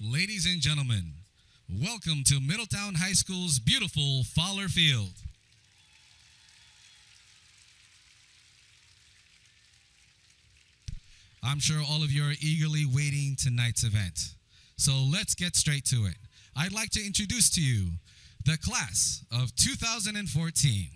Ladies and gentlemen, welcome to Middletown High School's beautiful Fowler Field. I'm sure all of you are eagerly waiting tonight's event. So let's get straight to it. I'd like to introduce to you the class of 2014.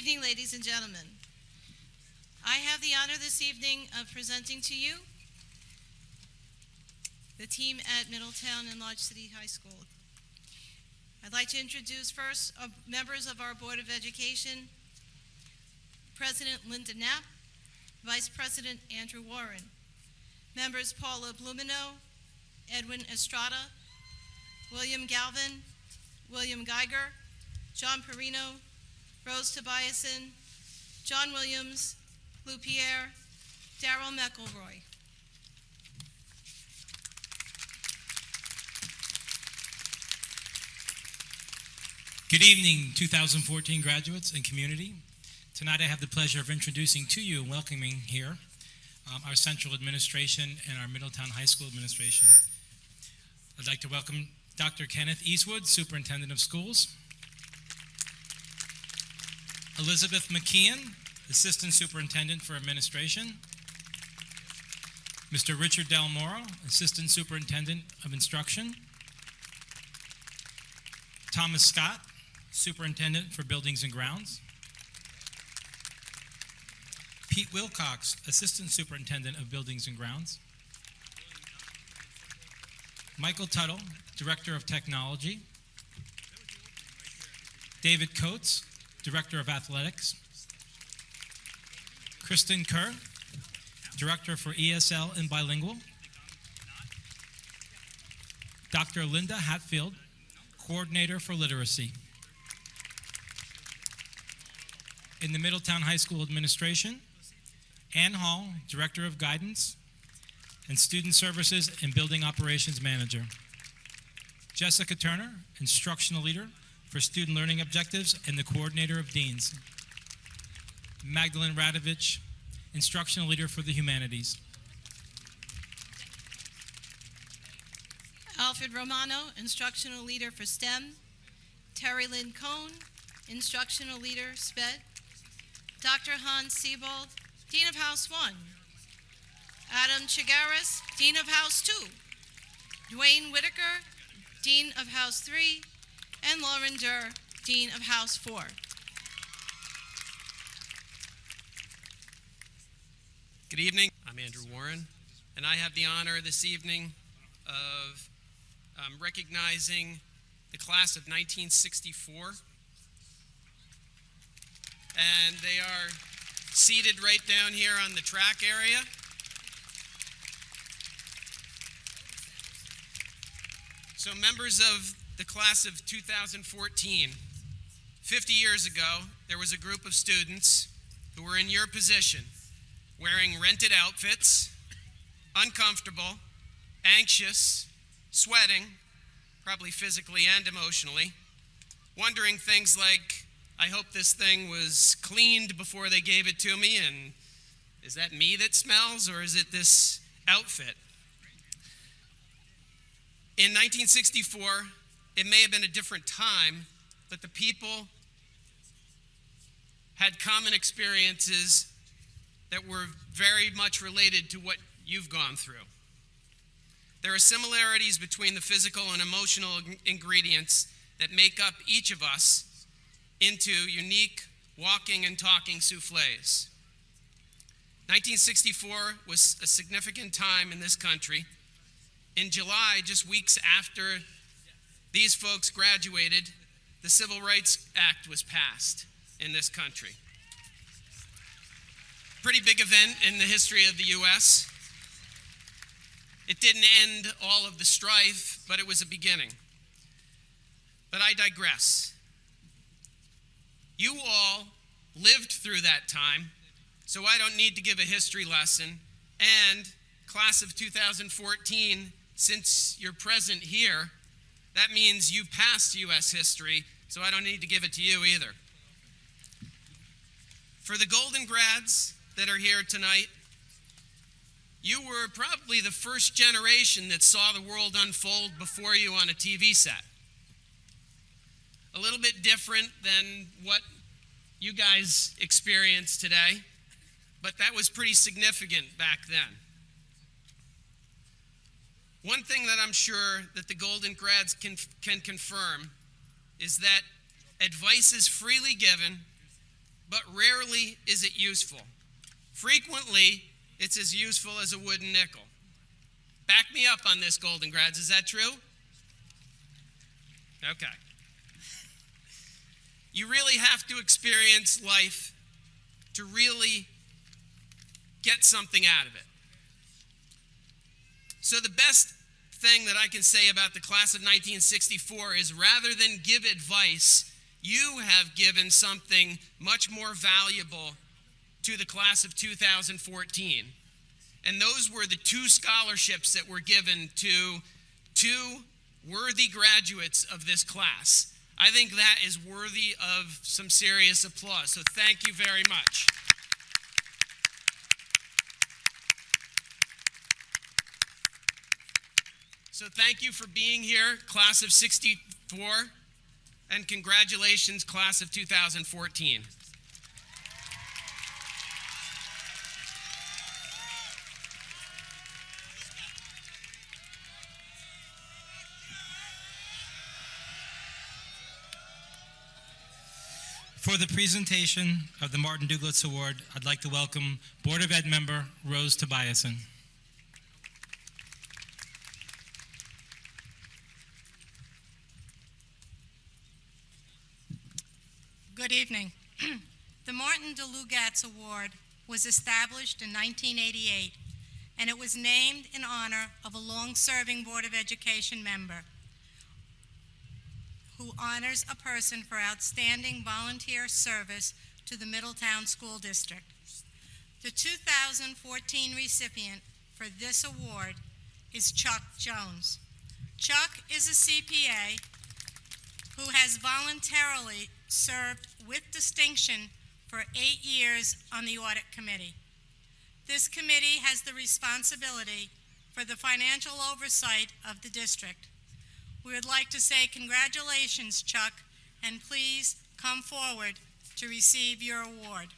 evening, ladies and gentlemen. I have the honor this evening of presenting to you the team at Middletown and Lodge City High School. I'd like to introduce first members of our Board of Education, President Linda Knapp, Vice President Andrew Warren, members Paula Blumino, Edwin Estrada, William Galvin, William Geiger, John Perino, Rose Tobiasen, John Williams, Lou Pierre, Darrell McElroy. Good evening, 2014 graduates and community. Tonight I have the pleasure of introducing to you and welcoming here our central administration and our Middletown High School administration. I'd like to welcome Dr. Kenneth Eastwood, Superintendent of Schools. Elizabeth McKeon, Assistant Superintendent for Administration. Mr. Richard Del Moro, Assistant Superintendent of Instruction. Thomas Scott, Superintendent for Buildings and Grounds. Pete Wilcox, Assistant Superintendent of Buildings and Grounds. Michael Tuttle, Director of Technology. David Coates, Director of Athletics. Kristen Kerr, Director for ESL and Bilingual. Dr. Linda Hatfield, Coordinator for Literacy. In the Middletown High School Administration, Ann Hall, Director of Guidance and Student Services and Building Operations Manager. Jessica Turner, Instructional Leader for Student Learning Objectives and the Coordinator of Deans. Magdalene Radovich, Instructional Leader for the Humanities. Alfred Romano, Instructional Leader for STEM. Terry Lynn Cohn, Instructional Leader, SPED. Dr. Hans Siebold, Dean of House 1. Adam Chigaris, Dean of House 2. Dwayne Whitaker, Dean of House 3. And Lauren Durr, Dean of House 4. Good evening. I'm Andrew Warren, and I have the honor this evening of recognizing the class of 1964. And they are seated right down here on the track area. So members of the class of 2014, 50 years ago, there was a group of students who were in your position, wearing rented outfits, uncomfortable, anxious, sweating, probably physically and emotionally, wondering things like, I hope this thing was cleaned before they gave it to me, and is that me that smells, or is it this outfit? In 1964, it may have been a different time, but the people had common experiences that were very much related to what you've gone through. There are similarities between the physical and emotional ingredients that make up each of us into unique walking and talking soufflés. 1964 was a significant time in this country. In July, just weeks after these folks graduated, the Civil Rights Act was passed in this country. Pretty big event in the history of the U.S. It didn't end all of the strife, but it was a beginning. But I digress. You all lived through that time, so I don't need to give a history lesson. And class of 2014, since you're present here, that means you passed U.S. history, so I don't need to give it to you either. For the Golden Grads that are here tonight, you were probably the first generation that saw the world unfold before you on a TV set. A little bit different than what you guys experience today, but that was pretty significant back then. One thing that I'm sure that the Golden Grads can confirm is that advice is freely given but rarely is it useful. Frequently, it's as useful as a wooden nickel. Back me up on this, Golden Grads. Is that true? Okay. You really have to experience life to really get something out of it. So the best thing that I can say about the class of 1964 is rather than give advice, you have given something much more valuable to the class of 2014. And those were the 2 scholarships that were given to 2 worthy graduates of this class. I think that is worthy of some serious applause. So thank you very much. So thank you for being here, class of 64, and congratulations, class of 2014. For the presentation of the Martin Duglitz Award, I'd like to welcome Board of Ed member Rose Tobiasen. Good evening. The Martin Duglitz Award was established in 1988, and it was named in honor of a long-serving Board of Education member who honors a person for outstanding volunteer service to the Middletown School District. The 2014 recipient for this award is Chuck Jones. Chuck is a CPA who has voluntarily served with distinction for 8 years on the Audit Committee. This committee has the responsibility for the financial oversight of the district. We would like to say congratulations, Chuck, and please come forward to receive your award.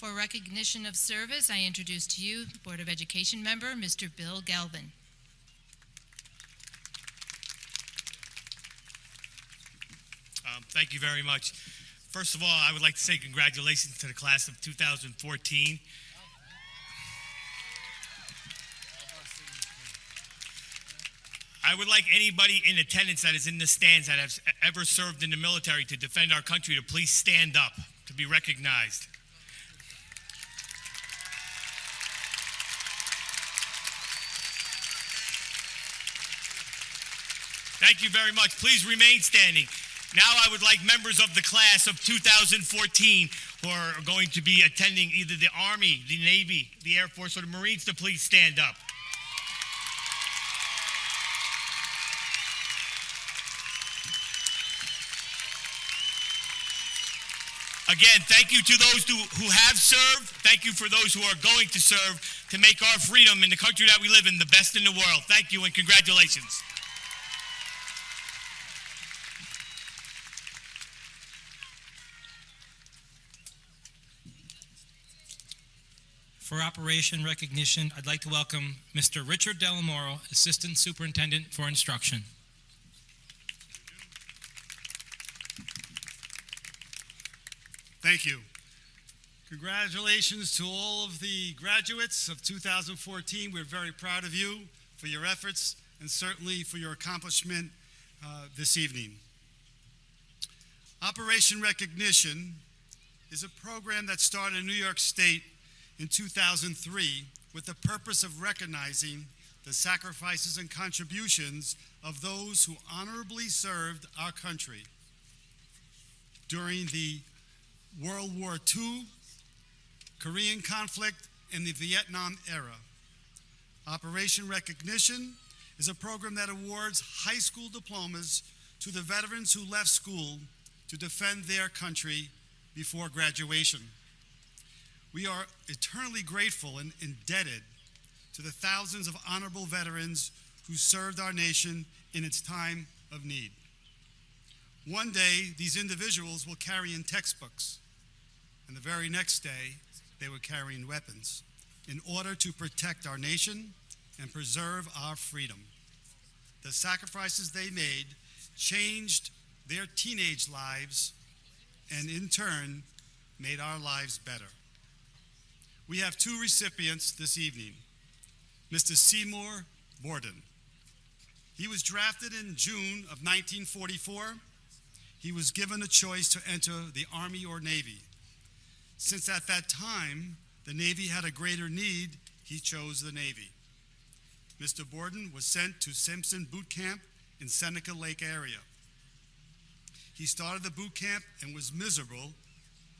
For recognition of service, I introduce to you the Board of Education member, Mr. Bill Galvin. Thank you very much. First of all, I would like to say congratulations to the class of 2014. I would like anybody in attendance that is in the stands that has ever served in the military to defend our country to please stand up to be recognized. Thank you very much. Please remain standing. Now I would like members of the class of 2014 who are going to be attending either the Army, the Navy, the Air Force, or the Marines to please stand up. Again, thank you to those who have served. Thank you for those who are going to serve to make our freedom in the country that we live in the best in the world. Thank you and congratulations. For operation recognition, I'd like to welcome Mr. Richard Delamoro, Assistant Superintendent for Instruction. Thank you. Congratulations to all of the graduates of 2014. We're very proud of you for your efforts and certainly for your accomplishment this evening. Operation Recognition is a program that started in New York State in 2003 with the purpose of recognizing the sacrifices and contributions of those who honorably served our country during the World War II, Korean conflict, and the Vietnam era. Operation Recognition is a program that awards high school diplomas to the veterans who left school to defend their country before graduation. We are eternally grateful and indebted to the thousands of honorable veterans who served our nation in its time of need. One day, these individuals will carry in textbooks, and the very next day, they were carrying weapons in order to protect our nation and preserve our freedom. The sacrifices they made changed their teenage lives and in turn made our lives better. We have two recipients this evening. Mr. Seymour Borden. He was drafted in June of 1944. He was given a choice to enter the Army or Navy. Since at that time, the Navy had a greater need, he chose the Navy. Mr. Borden was sent to Simpson Boot Camp in Seneca Lake area. He started the boot camp and was miserable,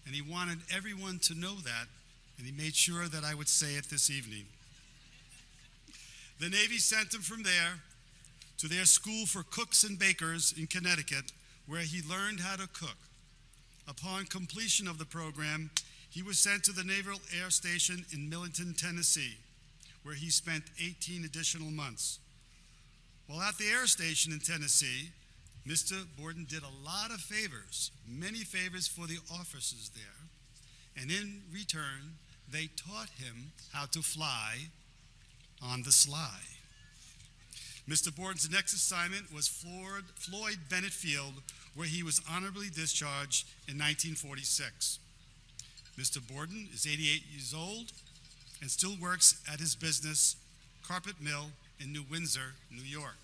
and he wanted everyone to know that, and he made sure that I would say it this evening. The Navy sent him from there to their school for cooks and bakers in Connecticut, where he learned how to cook. Upon completion of the program, he was sent to the Naval Air Station in Millington, Tennessee, where he spent 18 additional months. While at the air station in Tennessee, Mr. Borden did a lot of favors, many favors for the officers there, and in return, they taught him how to fly on the sly. Mr. Borden's next assignment was Floyd Bennett Field, where he was honorably discharged in 1946. Mr. Borden is 88 years old and still works at his business, Carpet Mill in New Windsor, New York.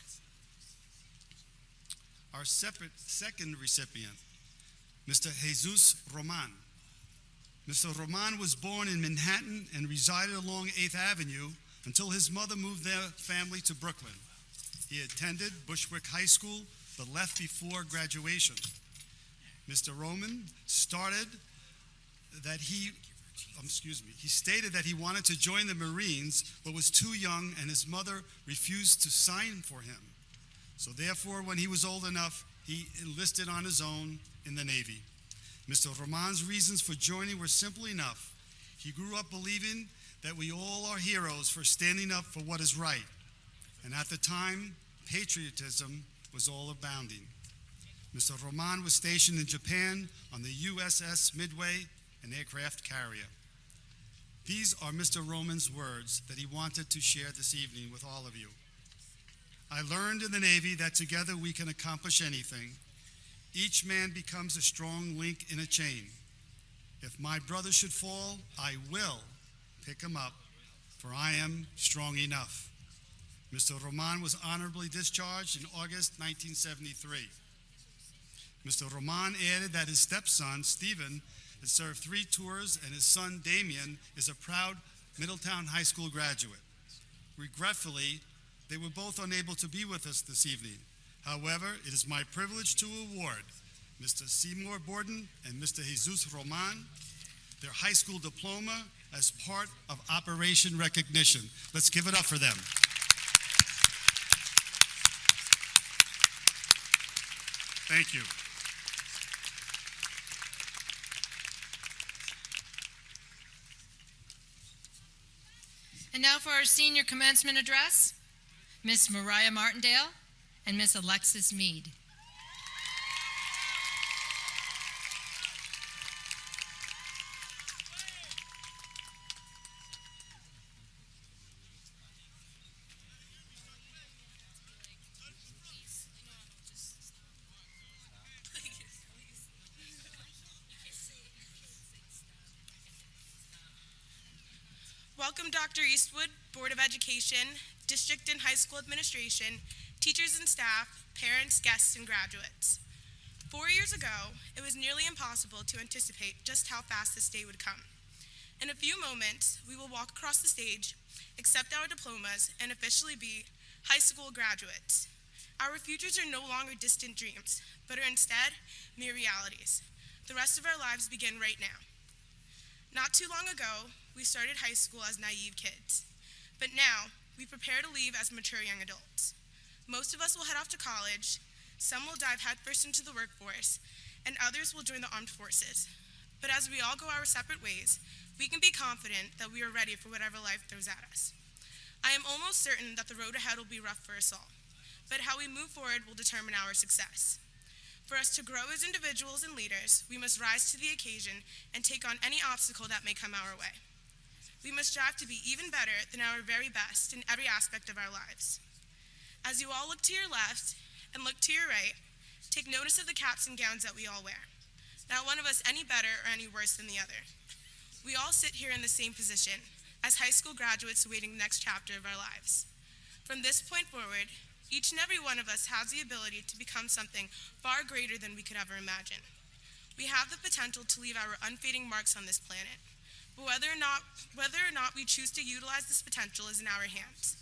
Our second recipient, Mr. Jesus Roman. Mr. Roman was born in Manhattan and resided along 8th Avenue until his mother moved their family to Brooklyn. He attended Bushwick High School, but left before graduation. Mr. Roman stated that he wanted to join the Marines, but was too young and his mother refused to sign for him. So therefore, when he was old enough, he enlisted on his own in the Navy. Mr. Roman's reasons for joining were simple enough. He grew up believing that we all are heroes for standing up for what is right. And at the time, patriotism was all abounding. Mr. Roman was stationed in Japan on the USS Midway, an aircraft carrier. These are Mr. Roman's words that he wanted to share this evening with all of you. I learned in the Navy that together we can accomplish anything. Each man becomes a strong link in a chain. If my brother should fall, I will pick him up, for I am strong enough. Mr. Roman was honorably discharged in August 1973. Mr. Roman added that his stepson, Stephen, has served 3 tours, and his son, Damien, is a proud Middletown High School graduate. Regretfully, they were both unable to be with us this evening. However, it is my privilege to award Mr. Seymour Borden and Mr. Jesus Roman their high school diploma as part of Operation Recognition. Let's give it up for them. Thank you. And now for our senior commencement address, Miss Mariah Martindale and Miss Alexis Mead. Welcome, Dr. Eastwood, Board of Education, District and High School Administration, teachers and staff, parents, guests, and graduates. 4 years ago, it was nearly impossible to anticipate just how fast this day would come. In a few moments, we will walk across the stage, accept our diplomas, and officially be high school graduates. Our futures are no longer distant dreams, but are instead mere realities. The rest of our lives begin right now. Not too long ago, we started high school as naive kids, but now we prepare to leave as mature young adults. Most of us will head off to college, some will dive headfirst into the workforce, and others will join the armed forces. But as we all go our separate ways, we can be confident that we are ready for whatever life throws at us. I am almost certain that the road ahead will be rough for us all, but how we move forward will determine our success. For us to grow as individuals and leaders, we must rise to the occasion and take on any obstacle that may come our way. We must strive to be even better than our very best in every aspect of our lives. As you all look to your left and look to your right, take notice of the caps and gowns that we all wear. Not one of us any better or any worse than the other. We all sit here in the same position, as high school graduates awaiting the next chapter of our lives. From this point forward, each and every one of us has the ability to become something far greater than we could ever imagine. We have the potential to leave our unfading marks on this planet, but whether or not we choose to utilize this potential is in our hands.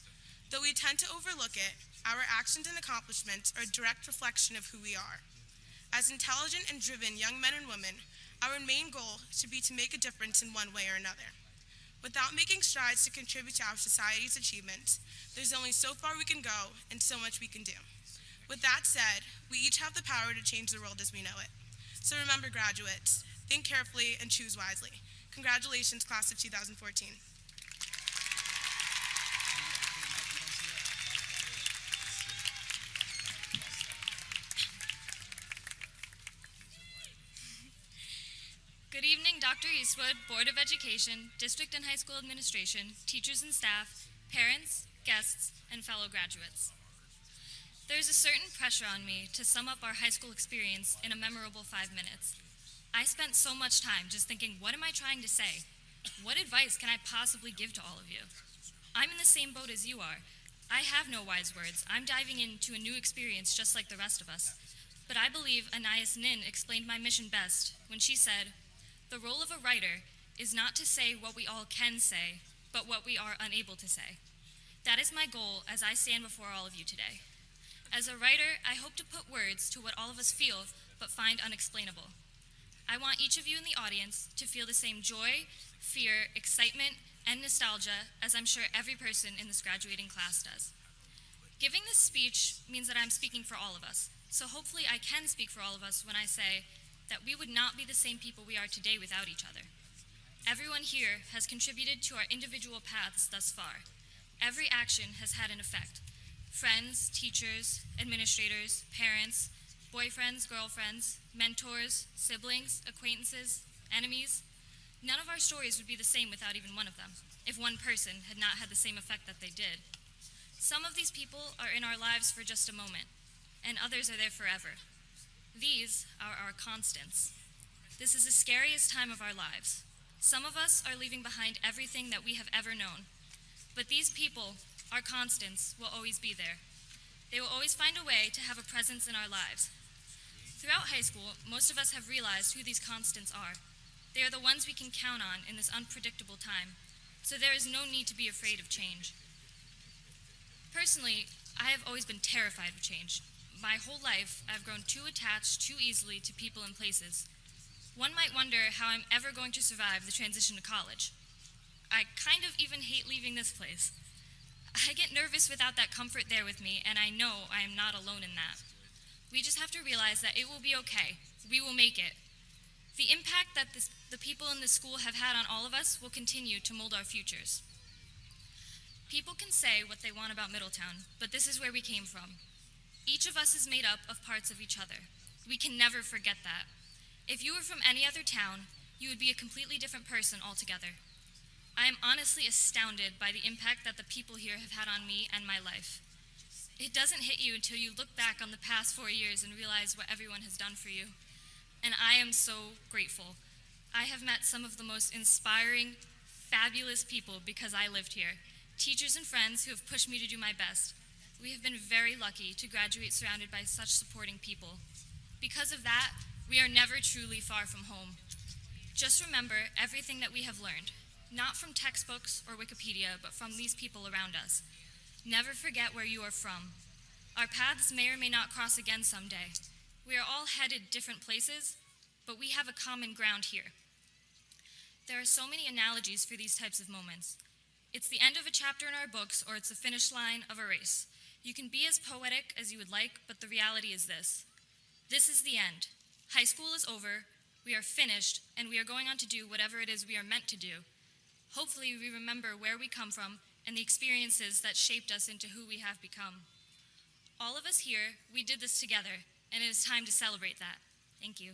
Though we tend to overlook it, our actions and accomplishments are a direct reflection of who we are. As intelligent and driven young men and women, our main goal should be to make a difference in one way or another. Without making strides to contribute to our society's achievements, there's only so far we can go and so much we can do. With that said, we each have the power to change the world as we know it. So remember, graduates, think carefully and choose wisely. Congratulations, class of 2014. Good evening, Dr. Eastwood, Board of Education, District and High School Administration, teachers and staff, parents, guests, and fellow graduates. There is a certain pressure on me to sum up our high school experience in a memorable 5 minutes. I spent so much time just thinking, what am I trying to say? What advice can I possibly give to all of you? I'm in the same boat as you are. I have no wise words. I'm diving into a new experience just like the rest of us. But I believe Anais Nin explained my mission best when she said, "The role of a writer is not to say what we all can say, but what we are unable to say." That is my goal as I stand before all of you today. As a writer, I hope to put words to what all of us feel but find unexplainable. I want each of you in the audience to feel the same joy, fear, excitement, and nostalgia as I'm sure every person in this graduating class does. Giving this speech means that I'm speaking for all of us, so hopefully I can speak for all of us when I say that we would not be the same people we are today without each other. Everyone here has contributed to our individual paths thus far. Every action has had an effect. Friends, teachers, administrators, parents, boyfriends, girlfriends, mentors, siblings, acquaintances, enemies. None of our stories would be the same without even one of them, if one person had not had the same effect that they did. Some of these people are in our lives for just a moment, and others are there forever. These are our constants. This is the scariest time of our lives. Some of us are leaving behind everything that we have ever known, but these people, our constants, will always be there. They will always find a way to have a presence in our lives. Throughout high school, most of us have realized who these constants are. They are the ones we can count on in this unpredictable time, so there is no need to be afraid of change. Personally, I have always been terrified of change. My whole life, I've grown too attached too easily to people and places. One might wonder how I'm ever going to survive the transition to college. I kind of even hate leaving this place. I get nervous without that comfort there with me, and I know I am not alone in that. We just have to realize that it will be okay. We will make it. The impact that the people in this school have had on all of us will continue to mold our futures. People can say what they want about Middletown, but this is where we came from. Each of us is made up of parts of each other. We can never forget that. If you were from any other town, you would be a completely different person altogether. I am honestly astounded by the impact that the people here have had on me and my life. It doesn't hit you until you look back on the past 4 years and realize what everyone has done for you. And I am so grateful. I have met some of the most inspiring, fabulous people because I lived here. Teachers and friends who have pushed me to do my best. We have been very lucky to graduate surrounded by such supporting people. Because of that, we are never truly far from home. Just remember everything that we have learned, not from textbooks or Wikipedia, but from these people around us. Never forget where you are from. Our paths may or may not cross again someday. We are all headed different places, but we have a common ground here. There are so many analogies for these types of moments. It's the end of a chapter in our books, or it's the finish line of a race. You can be as poetic as you would like, but the reality is this. This is the end. High school is over, we are finished, and we are going on to do whatever it is we are meant to do. Hopefully, we remember where we come from and the experiences that shaped us into who we have become. All of us here, we did this together, and it is time to celebrate that. Thank you.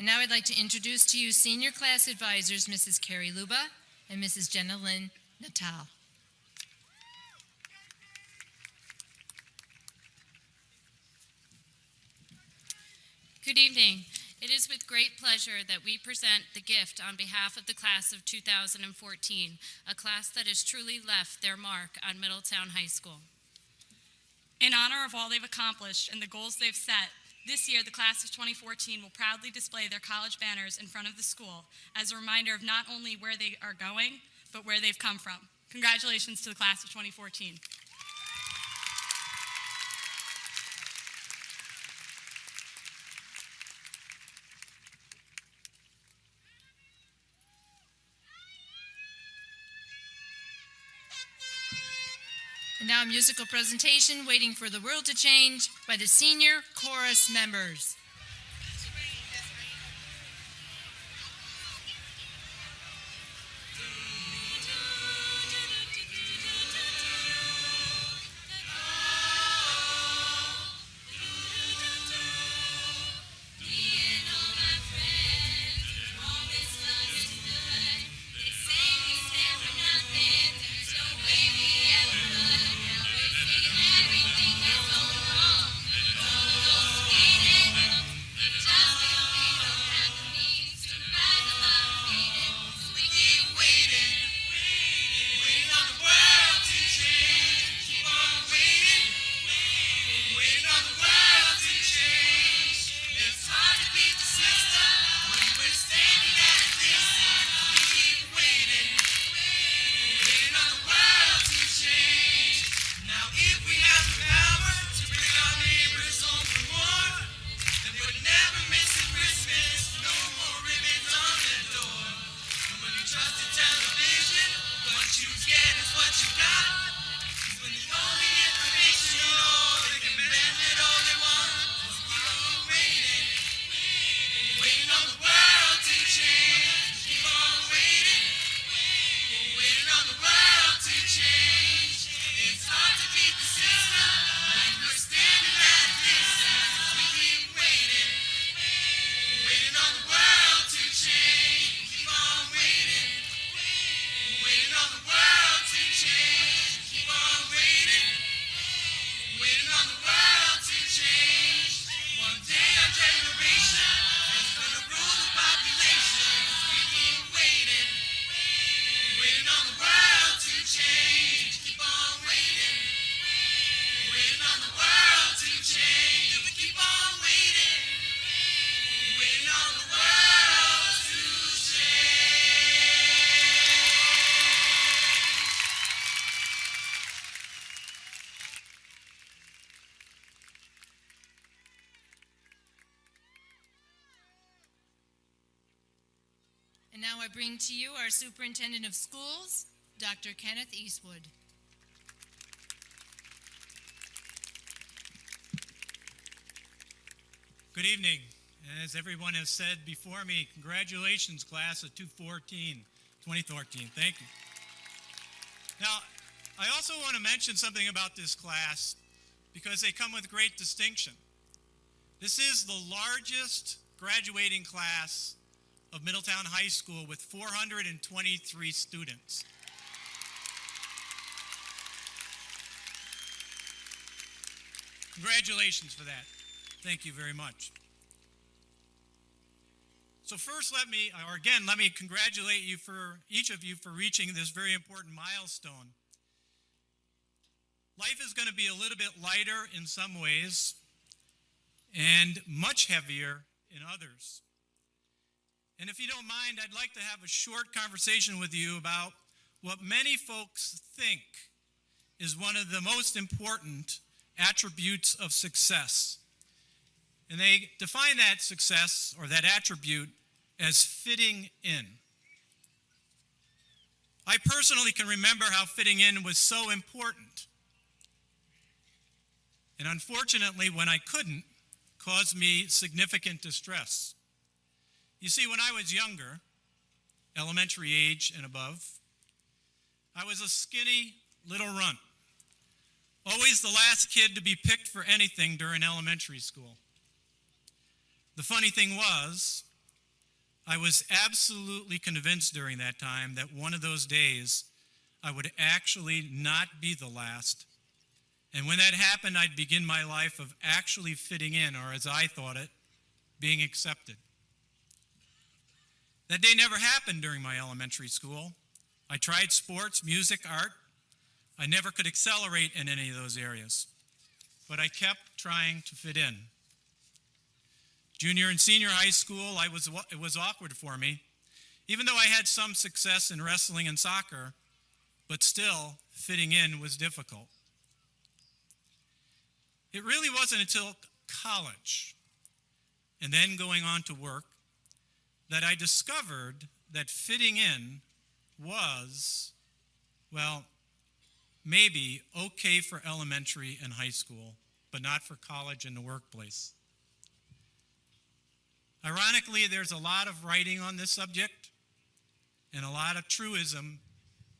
And now I'd like to introduce to you senior class advisors, Mrs. Carrie Luba and Mrs. Jenna Lynn Natal. Good evening. It is with great pleasure that we present the gift on behalf of the class of 2014, a class that has truly left their mark on Middletown High School. In honor of all they've accomplished and the goals they've set, this year the class of 2014 will proudly display their college banners in front of the school as a reminder of not only where they are going, but where they've come from. Congratulations to the class of 2014. And now a musical presentation, Waiting for the World to Change, by the senior chorus members. And now I bring to you our Superintendent of Schools, Dr. Kenneth Eastwood. Good evening. As everyone has said before me, congratulations, class of 2014. Thank you. Now, I also want to mention something about this class because they come with great distinction. This is the largest graduating class of Middletown High School with 423 students. Congratulations for that. Thank you very much. So first, let me congratulate you each of you for reaching this very important milestone. Life is going to be a little bit lighter in some ways and much heavier in others. And if you don't mind, I'd like to have a short conversation with you about what many folks think is one of the most important attributes of success. And they define that success or that attribute as fitting in. I personally can remember how fitting in was so important. And unfortunately, when I couldn't, caused me significant distress. You see, when I was younger, elementary age and above, I was a skinny little runt, always the last kid to be picked for anything during elementary school. The funny thing was, I was absolutely convinced during that time that one of those days I would actually not be the last. And when that happened, I'd begin my life of actually fitting in, or as I thought it, being accepted. That day never happened during my elementary school. I tried sports, music, art. I never could accelerate in any of those areas, but I kept trying to fit in. Junior and senior high school, it was awkward for me, even though I had some success in wrestling and soccer, but still fitting in was difficult. It really wasn't until college, and then going on to work, that I discovered that fitting in was, well, maybe okay for elementary and high school, but not for college and the workplace. Ironically, there's a lot of writing on this subject and a lot of truism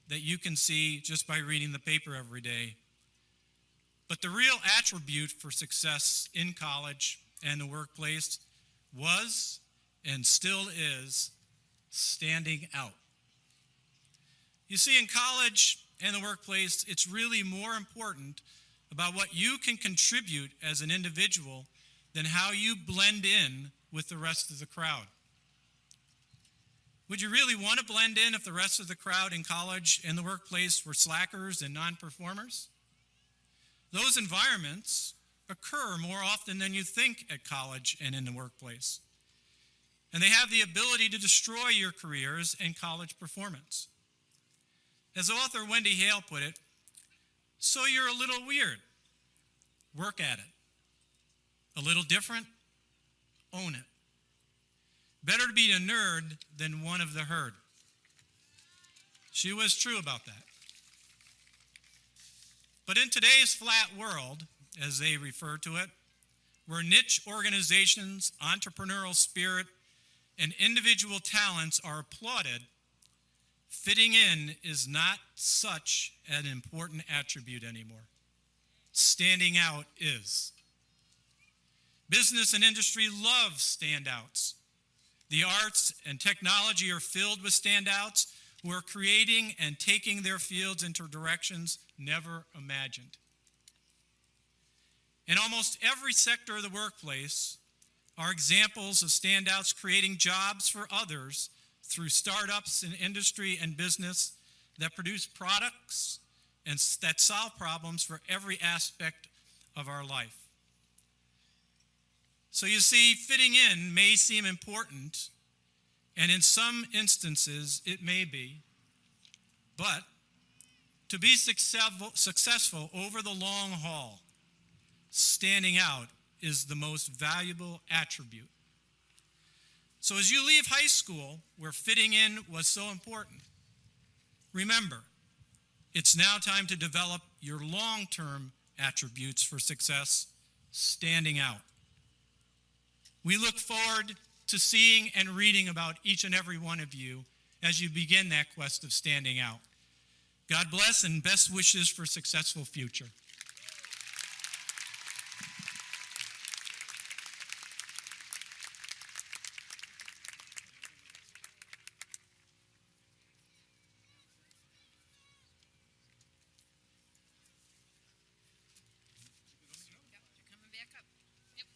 that you can see just by reading the paper every day. But the real attribute for success in college and the workplace was and still is standing out. You see, in college and the workplace, it's really more important about what you can contribute as an individual than how you blend in with the rest of the crowd. Would you really want to blend in if the rest of the crowd in college and the workplace were slackers and non-performers? Those environments occur more often than you think at college and in the workplace. And they have the ability to destroy your careers and college performance. As author Wendy Hale put it, so you're a little weird. Work at it. A little different? Own it. Better to be a nerd than one of the herd. She was true about that. But in today's flat world, as they refer to it, where niche organizations, entrepreneurial spirit, and individual talents are applauded, fitting in is not such an important attribute anymore. Standing out is. Business and industry love standouts. The arts and technology are filled with standouts who are creating and taking their fields into directions never imagined. In almost every sector of the workplace are examples of standouts creating jobs for others through startups in industry and business that produce products and that solve problems for every aspect of our life. So you see, fitting in may seem important, and in some instances it may be, but to be successful over the long haul, standing out is the most valuable attribute. So as you leave high school, where fitting in was so important, remember, it's now time to develop your long-term attributes for success, standing out. We look forward to seeing and reading about each and every one of you as you begin that quest of standing out. God bless and best wishes for a successful future. You're coming back up. Yep.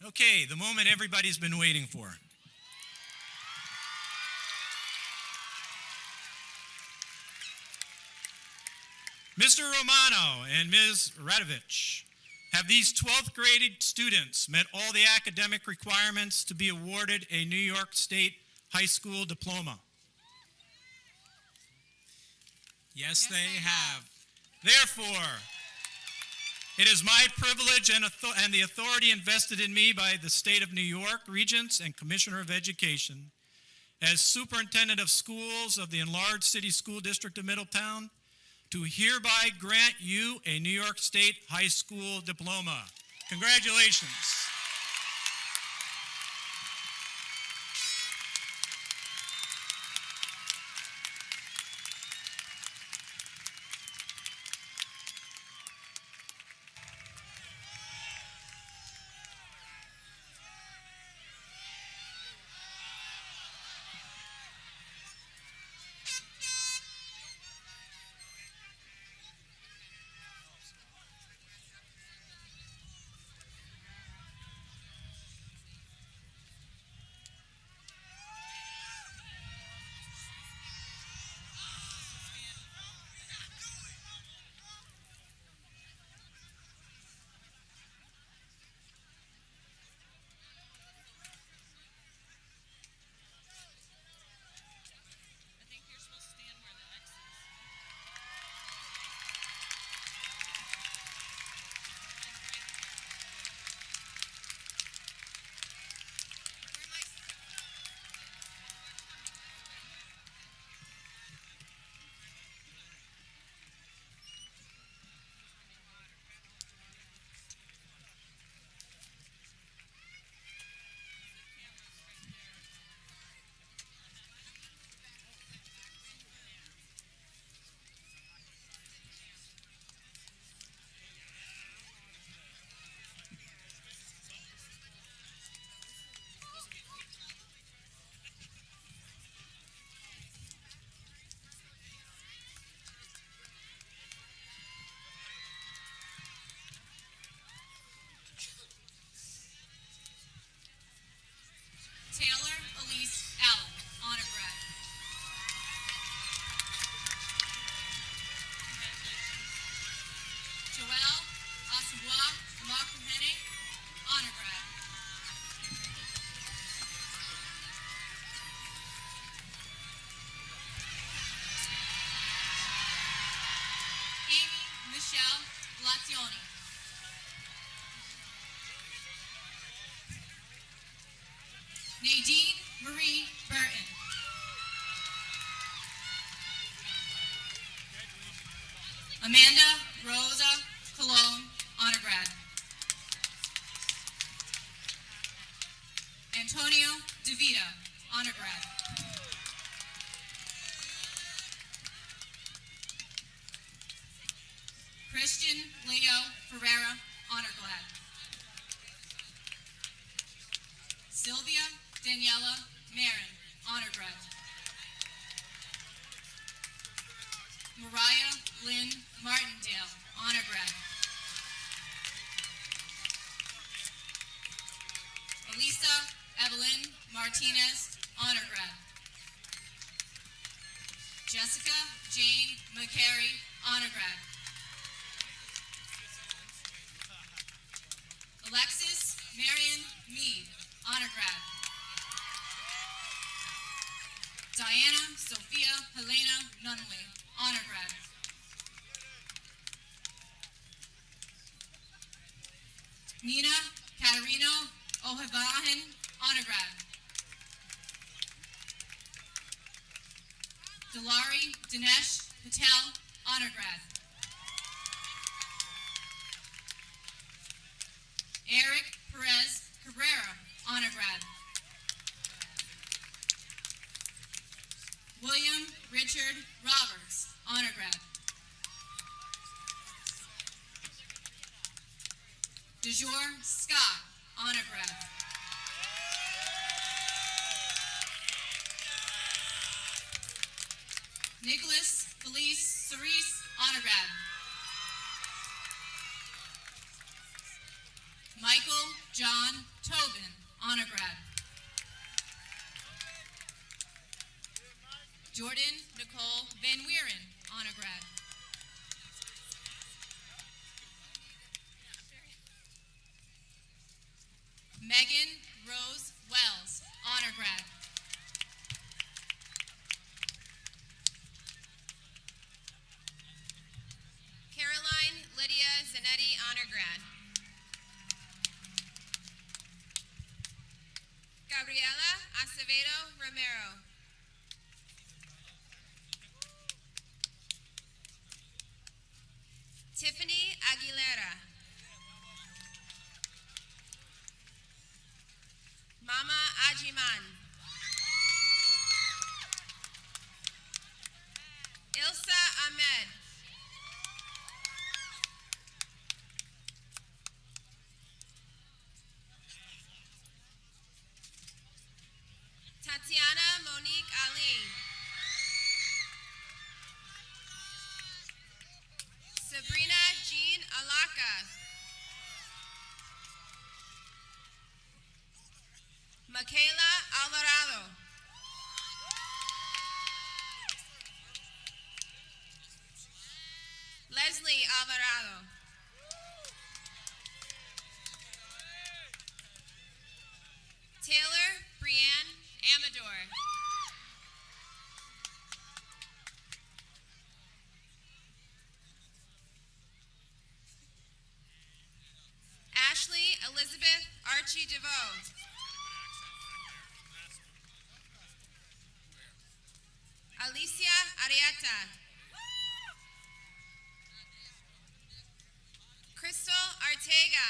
Okay, the moment everybody's been waiting for. Mr. Romano and Ms. Radovich, have these 12th grade students met all the academic requirements to be awarded a New York State high school diploma? Yes, they have. Therefore, it is my privilege and the authority invested in me by the State of New York, Regents, and Commissioner of Education, as Superintendent of Schools of the Enlarged City School District of Middletown, to hereby grant you a New York State high school diploma. Congratulations. Taylor Elise Allen, honor grad. Joelle Asamoah Makuhene, honor grad. Amy Michelle Glazioni. Nadine Marie Burton. Amanda Rosa Colon, honor grad. Antonio DeVita, honor grad. Christian Leo Ferreira, honor grad. Sylvia Daniela Marin, honor grad. Mariah Lynn Martindale, honor grad. Elisa Evelyn Martinez, honor grad. Jessica Jane McCary, honor grad. Alexis Marion Mead, honor grad. Diana Sophia Helena Nunley, honor grad. Nina Katarino Ohevahan, honor grad. Delari Dinesh Patel, honor grad. Eric Perez Cabrera, honor grad. William Richard Roberts, honor grad. DeJour Scott, honor grad. Nicholas Felice Cerise, honor grad. Michael John Tobin, honor grad. Jordan Nicole Van Wieren, honor grad. Megan Rose Wells, honor grad. Caroline Lydia Zanetti, honor grad. Gabriela Acevedo Romero. Tiffany Aguilera. Mama Ajiman. Ilsa Ahmed. Tatiana Monique Ali. Sabrina Jean Alaka. Michaela Alvarado. Leslie Alvarado. Taylor Brianne Amador. Ashley Elizabeth Archie DeVoe. Alicia Arieta. Crystal Arteaga.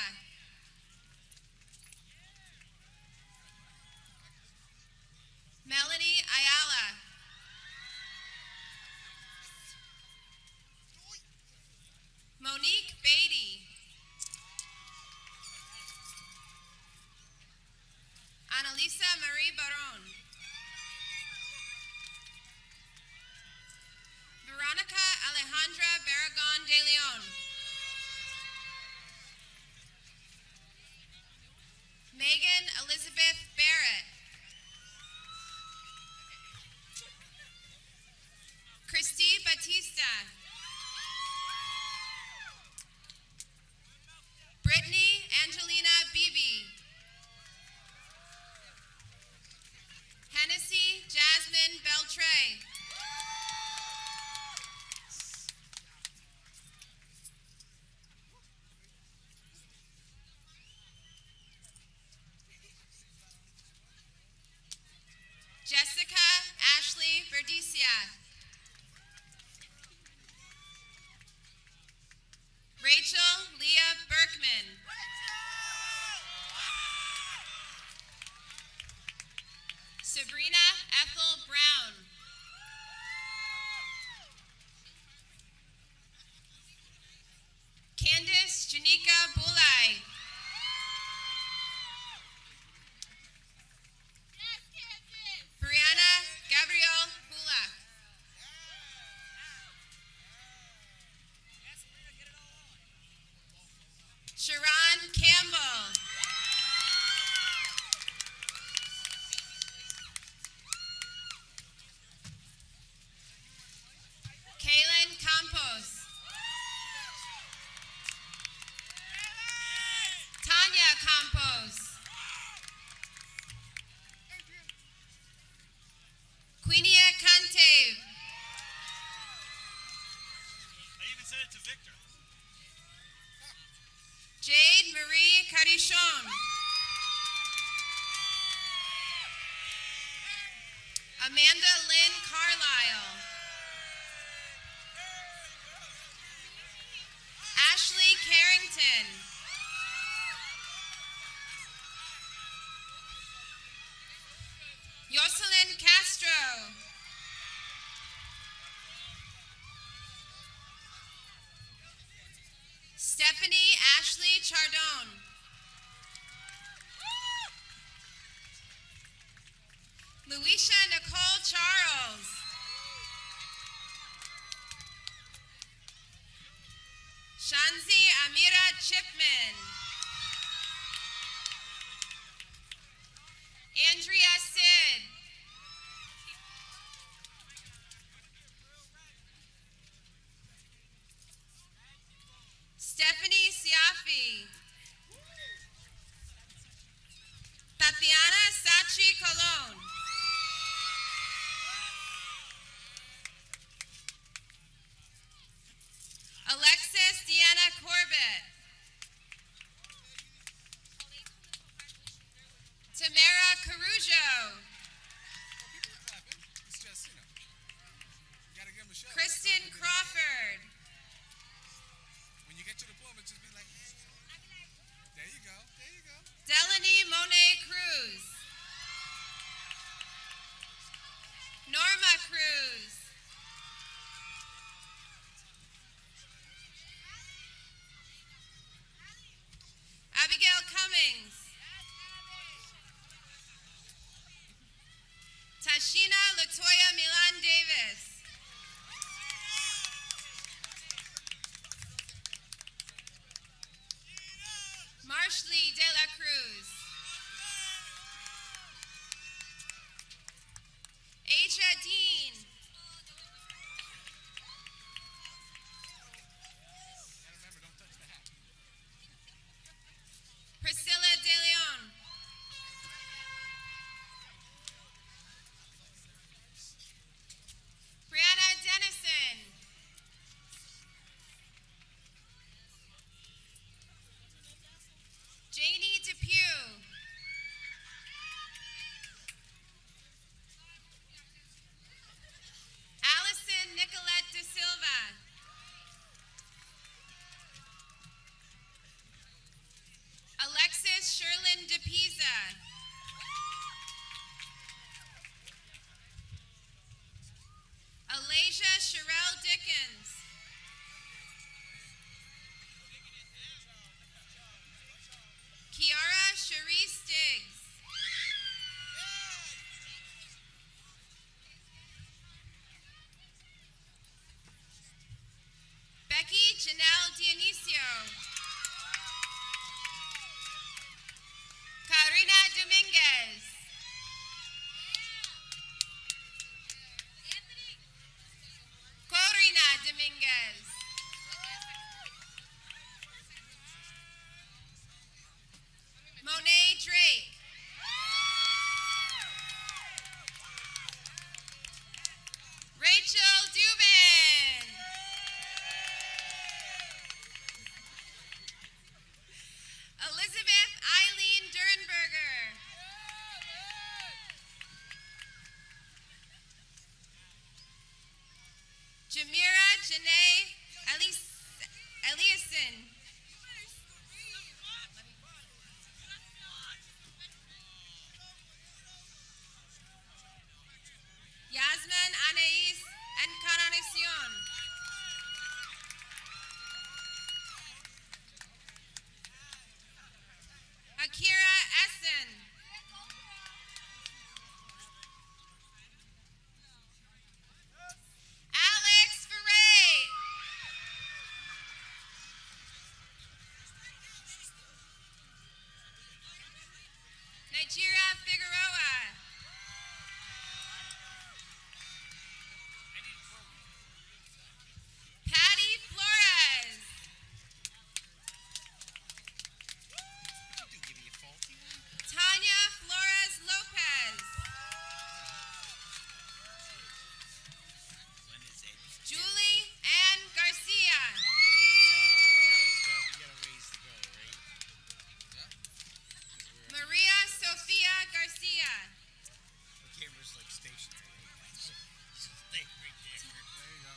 Melanie Ayala. Monique Beatty. Annalisa Marie Baron. Veronica Alejandra Barragon de Leon. Megan Elizabeth Barrett. Christy Batista. Brittany Angelina Beebe. Hennessy Jasmine Beltray. Jessica Ashley Verdecia. Rachel Leah Berkman. Sabrina Ethel Brown. Candice Janika Bulai. Brianna Gabrielle Bulak. Sharon Campbell. Kaylin Campos. Tanya Campos. Queenia Cantave. I even said it to Victor. Jade Marie Carichon. Amanda Lynn Carlisle. Ashley Carrington. Jocelyn Castro. Stephanie Ashley Chardon. Luisha Nicole Charles. Shanzi Amira Chipman. Latoya Milan Davis. Marshley De La Cruz. Asia Dean. Priscilla De Leon. Brianna Dennison. Janie Depew. Allison Nicolette De Silva. Alexis Sherlyn De Pisa. Alasia Sherelle Dickens. Kiara Cherie Stiggs. Becky Janelle Dionisio. Karina Dominguez. Corina Dominguez. Monet Drake. Rachel Dubin. Elizabeth Eileen Dernberger. Jamira Janae Eliason. Yasmin Anais Encarnacion. Akira Essen. Alex Ferray. Nigeria Figueroa. Patty Flores. Tanya Flores Lopez. Julie Ann Garcia. Maria Sofia Garcia. The camera's like stationary. Stay right there. There you go.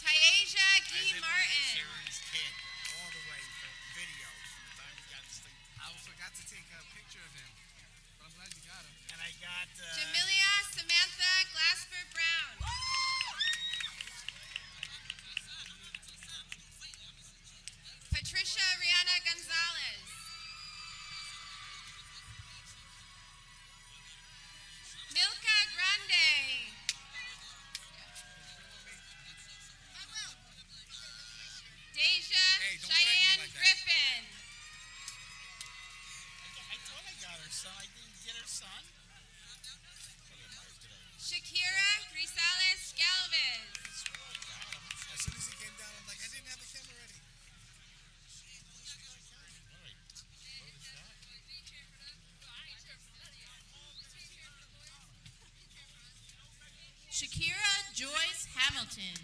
Tyasia Guy Martin. Sharon's kid, all the way from video from the time he got this thing. I forgot to take a picture of him, but I'm glad you got him. And I got Jamilia Samantha Glasper Brown. Patricia Rihanna Gonzalez. Milka Grande. Deja Cheyenne Griffin. I thought I got her son. I didn't get her son. Shakira Grisales Galvez. As soon as he came down, I'm like, I didn't have the camera ready. Shakira Joyce Hamilton.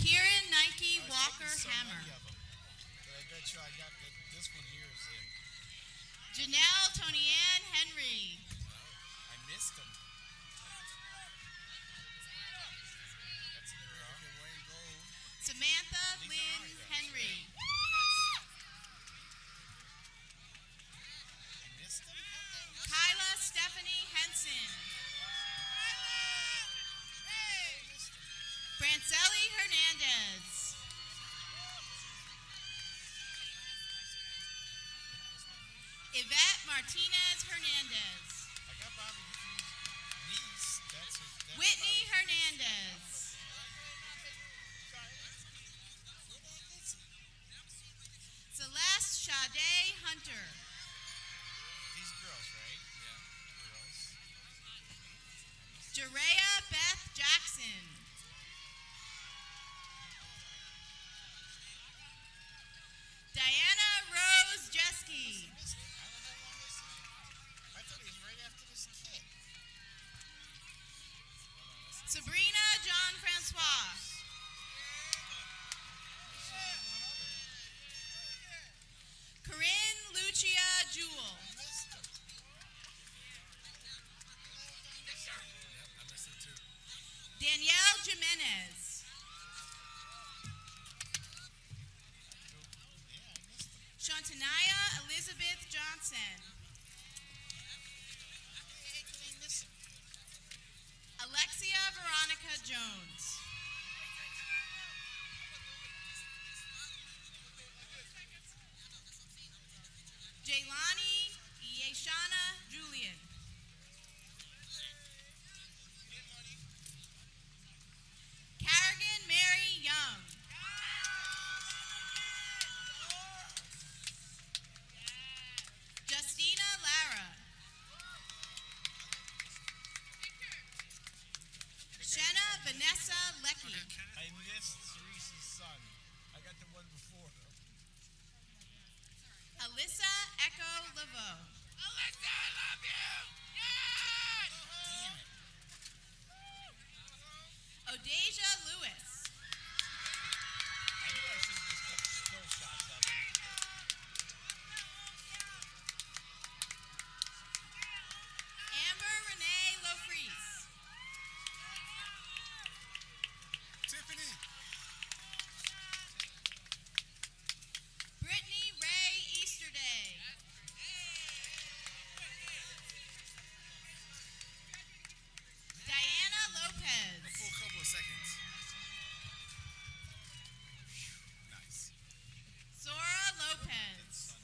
Kieran Nike Walker Hammer. But I bet you I got this one here is in. Janelle Tony-Ann Henry. I missed him. Samantha Lynn Henry. Kyla Stephanie Henson. Franceli Hernandez. Yvette Martinez Hernandez. I got Bobby's niece. That's Whitney Hernandez. Celeste Sade Hunter. These girls, right? Yeah, girls. Jerea Beth Jackson. Diana Rose Jeske. I thought he was right after this kid. Sabrina John Francois. Corinne Lucia Jewell. Danielle Jimenez. Shantanaya Elizabeth Johnson. Alexia Veronica Jones. Jaylani Yeshana Julian. Carrigan Mary Young. Justina Lara. Shenna Vanessa Leckie. I missed Teresa's son. I got the one before. Alyssa Echo Laveau. Alyssa, I love you! Yes! Damn it. Odeja Lewis. I knew I should have just took still shots of him. Amber Renee Lofreese. Tiffany. Brittany Ray Easterday. Diana Lopez. A full couple of seconds. Nice. Zora Lopez.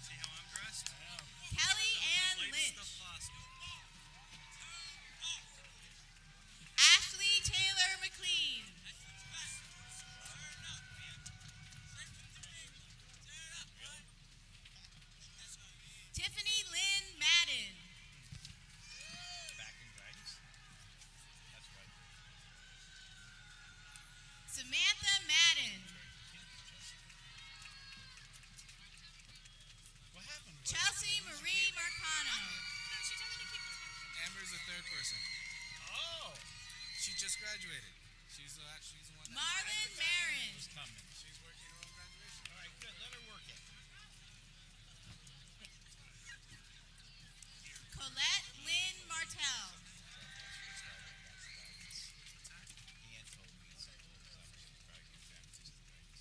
See how I'm dressed? I know. Kelly Ann Lynch. Possible. Ashley Taylor McLean. Tiffany Lynn Madden. Back in guidance. That's right. Samantha Madden. What happened? Chelsea Marie Marcano. Amber's the third person. Oh! She just graduated. She's the one that Marlon Marin. Who's coming? She's working her own graduation. All right, good. Let her work it. Colette Lynn Martell.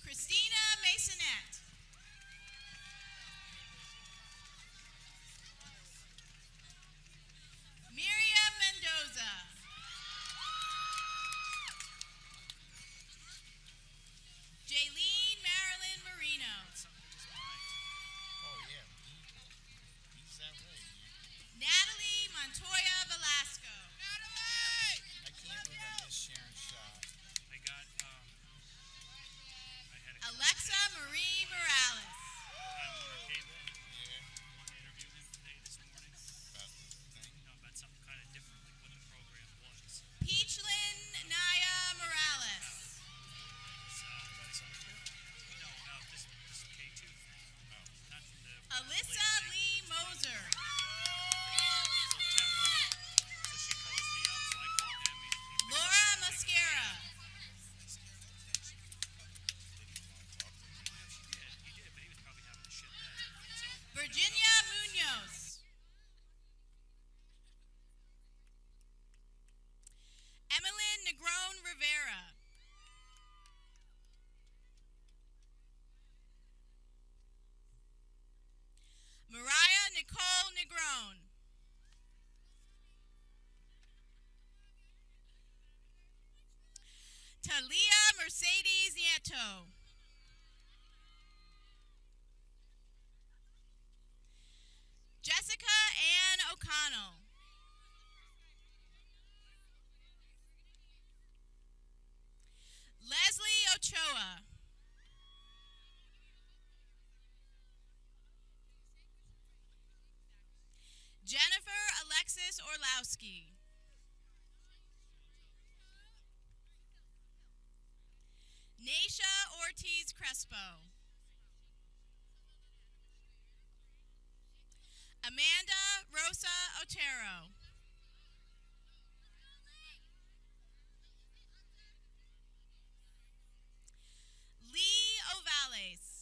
Christina Masonette. Miriam Mendoza. Jaylene Marilyn Marino. Oh, yeah. He's that way. Natalie Montoya Velasco. I can't believe I missed Sharon's shot. I got, I had a Alexa Marie Morales. time on our cable. Yeah. Want to interview them today, this morning. About the thing. You know, about something kind of different, like what the program was. Peachlyn Naya Morales. No, about this K2 thing. Not from the Alyssa Lee Moser. So she calls me up, so I call him. Laura Mascara. He did, but he was probably having a shit day. So Virginia Munoz. Emmeline Negron Rivera. Mariah Nicole Negron. Talia Mercedes Nieto. Orlowski. Naisha Ortiz Crespo. Amanda Rosa Otero. Lee Ovales.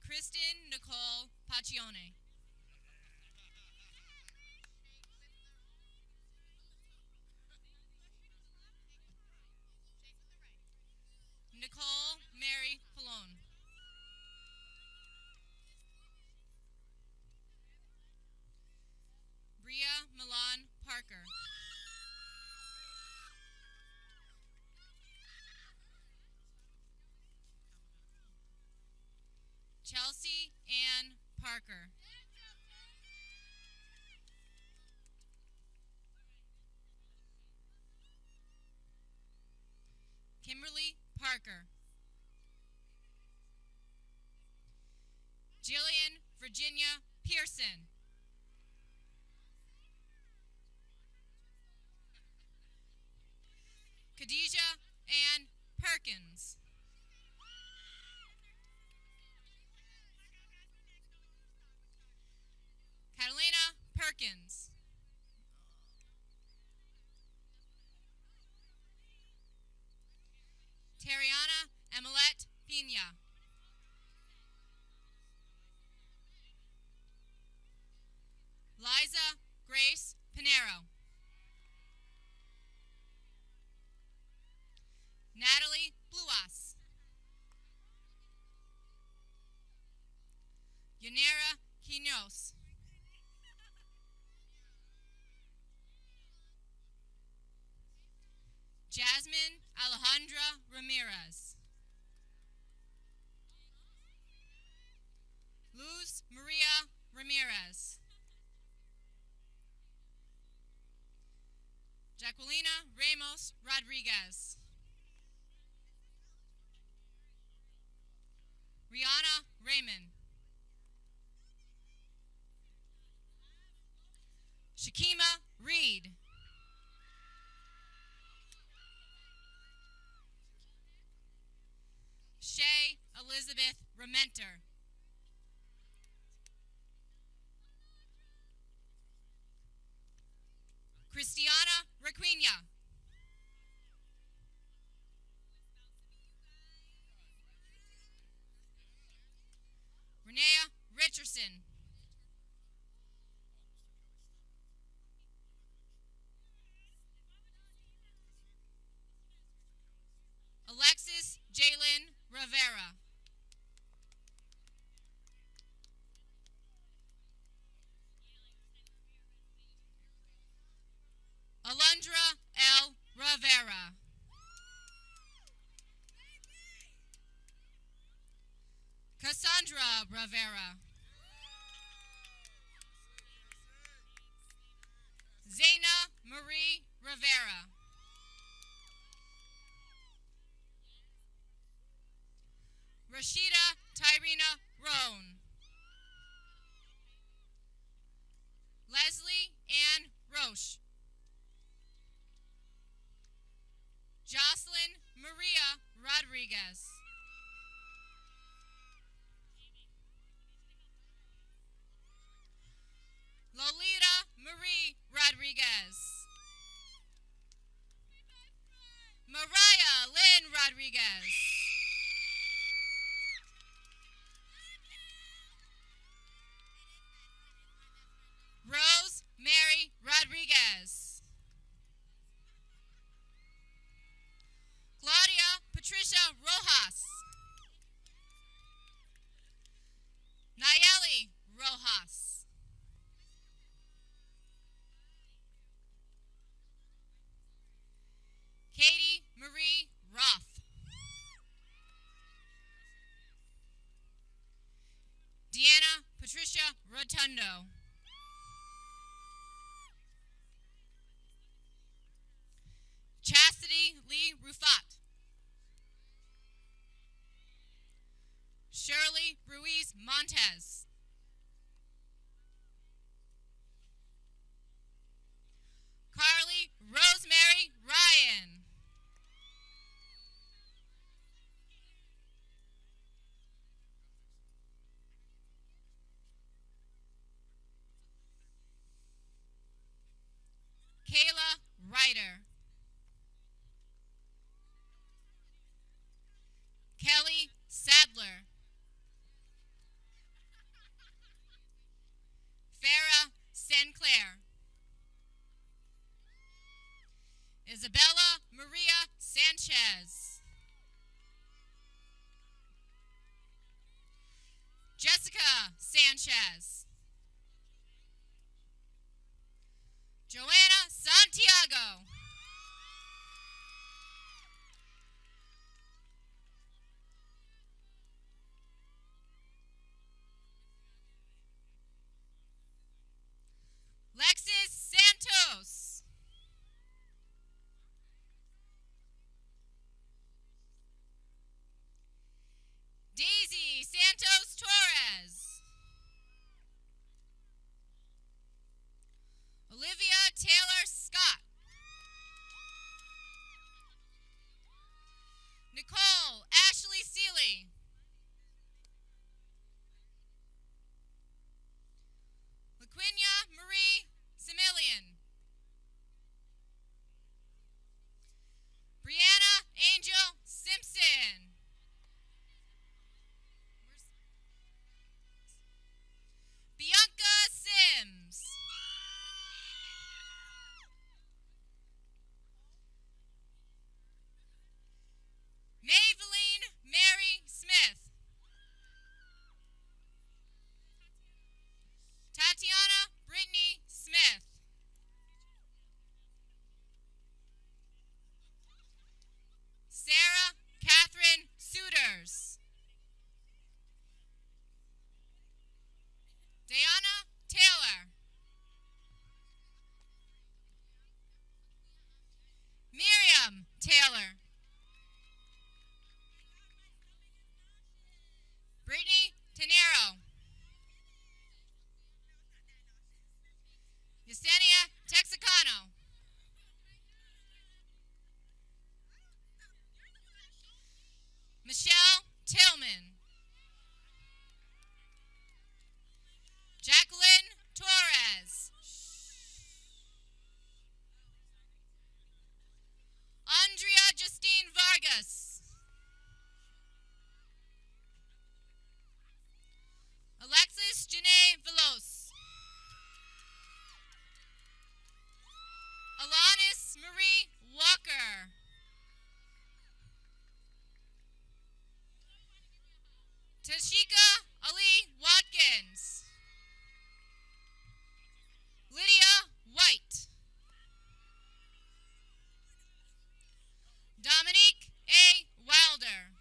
Kristen Nicole Pacione. Nicole Mary Pallone. Bria Milan Parker. Chelsea Ann Parker. Kimberly Parker. Jillian Virginia Pearson. Khadijah Ann Perkins. Catalina Perkins. Terriana Emelette Pina. Liza Grace Pinero. Natalie Bluas. Yanira Quinos. Jasmine Alejandra Ramirez. Luz Maria Ramirez. Jacquelina Ramos Rodriguez. Rihanna Raymond. Shakima Reed. Shay Elizabeth Rementer. Christiana Requina. Renea Richardson. Alexis Jalen Rivera. Alundra L. Rivera. Cassandra Rivera. Zaina Marie Rivera. Rashida Tyrina Roan. Leslie Ann Roche. Jocelyn Maria Rodriguez. Lolita Marie Rodriguez. Mariah Lynn Rodriguez. Rose Mary Rodriguez. Claudia Patricia Rojas. Nayeli Rojas. Katie Marie Roth. Deanna Patricia Rotundo. Chastity Lee Rufat. Fontes. Carly Rosemary Ryan. Kayla Ryder. Kelly Sadler. Farah Sinclair. Isabella Maria Sanchez. Jessica Sanchez. Joanna Santiago. Lexis Santos. Daisy Santos Torres. Olivia Taylor Scott. Nicole Ashley Seeley. LaQuinia Marie Similian. Brianna Angel Simpson. Bianca Sims. Maybelline Mary Smith. Tatiana Brittany Smith. Sarah Catherine Suiters. Diana Taylor. Miriam Taylor. Brittany Tenero. Yesenia Texicano. Michelle Tillman. Jacqueline Torres. Andrea Justine Vargas. Alexis Janae Velos. Alanis Marie Walker. Tashika Ali Watkins. Lydia White. Dominique A. Wilder.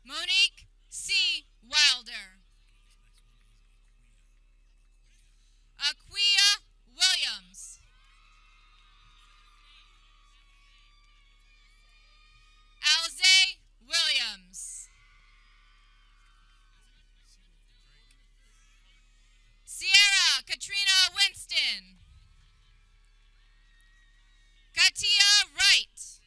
Monique C. Wilder. Aquia Williams. Alize Williams. Sierra Katrina Winston. Katia Wright.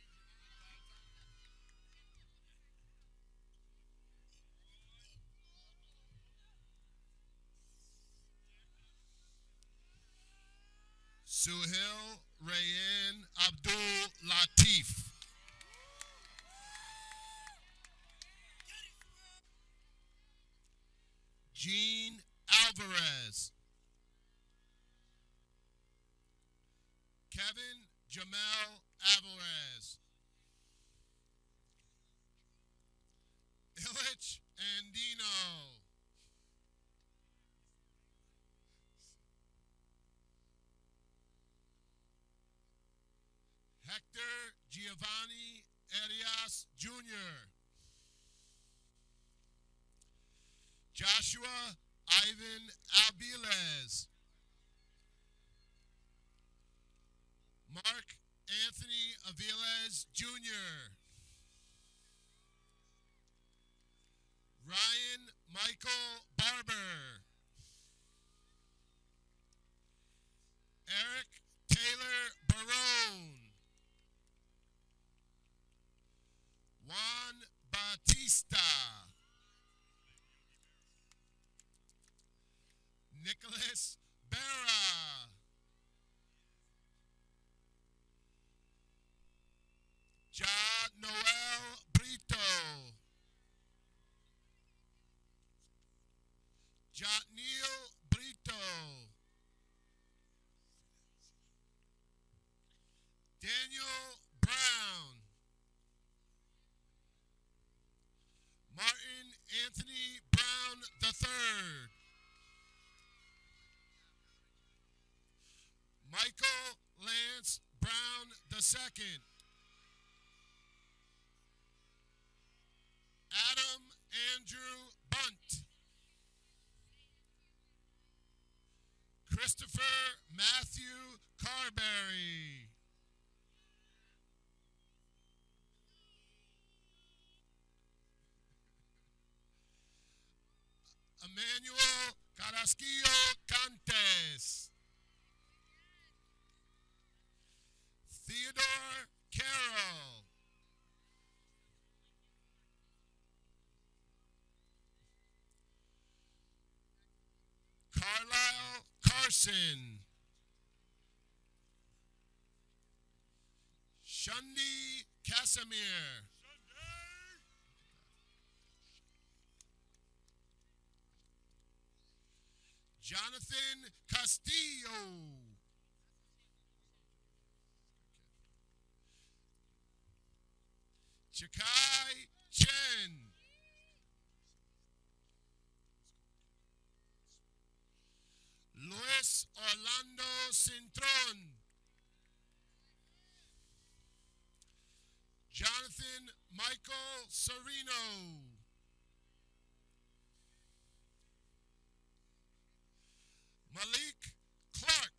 Suhail Rayan Abdul Latif. Jean Alvarez. Kevin Jamel Alvarez. Illich Andino. Hector Giovanni Arias Jr. Joshua Ivan Albiles. Mark Anthony Aviles Jr. Ryan Michael Barber. Eric Taylor Barone. Juan Batista. Nicholas Berra. John Noel Brito. Jotneil Brito. Daniel Brown. Martin Anthony Brown III. Michael Lance Brown II. Adam Andrew Bunt. Christopher Matthew Carberry. Emmanuel Carrasquillo Cantes. Theodore Carroll. Carlisle Carson. Shundi Casimir. Jonathan Castillo. Chikai Chen. Luis Orlando Cintron. Jonathan Michael Serino. Malik Clark.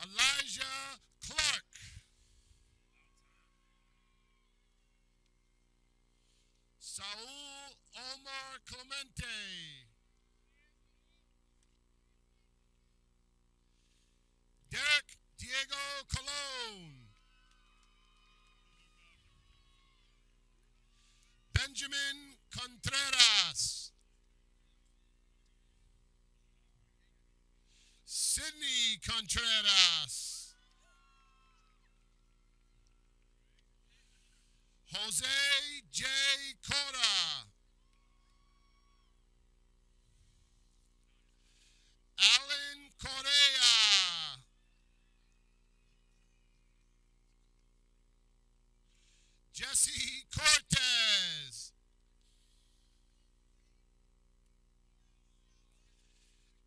Elijah Clark. Saul Omar Clemente. Derek Diego Colon. Benjamin Contreras. Sydney Contreras. Jose J. Cora. Alan Correa. Jesse Cortez.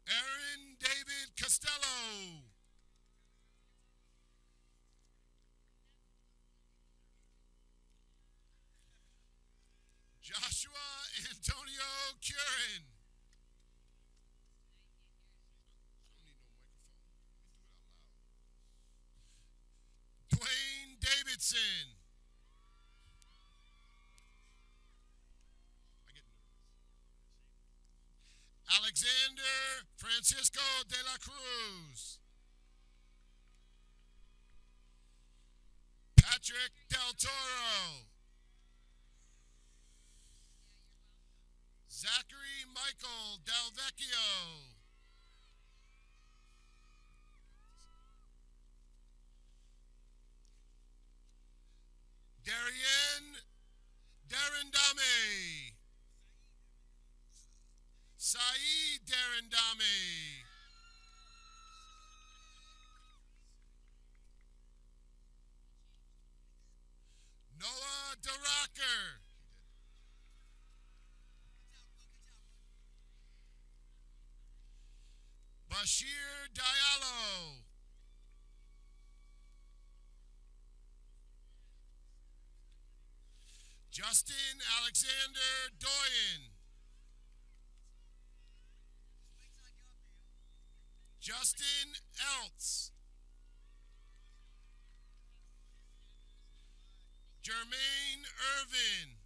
Aaron David Costello. Joshua Antonio Curran. Dwayne Davidson. Alexander Francisco de la Cruz. Patrick Del Toro. Zachary Michael Del Vecchio. Darendame. Saeed Darendame. Noah DeRocker. Bashir Diallo. Justin Alexander Doyen. Justin Eltz. Jermaine Irvin.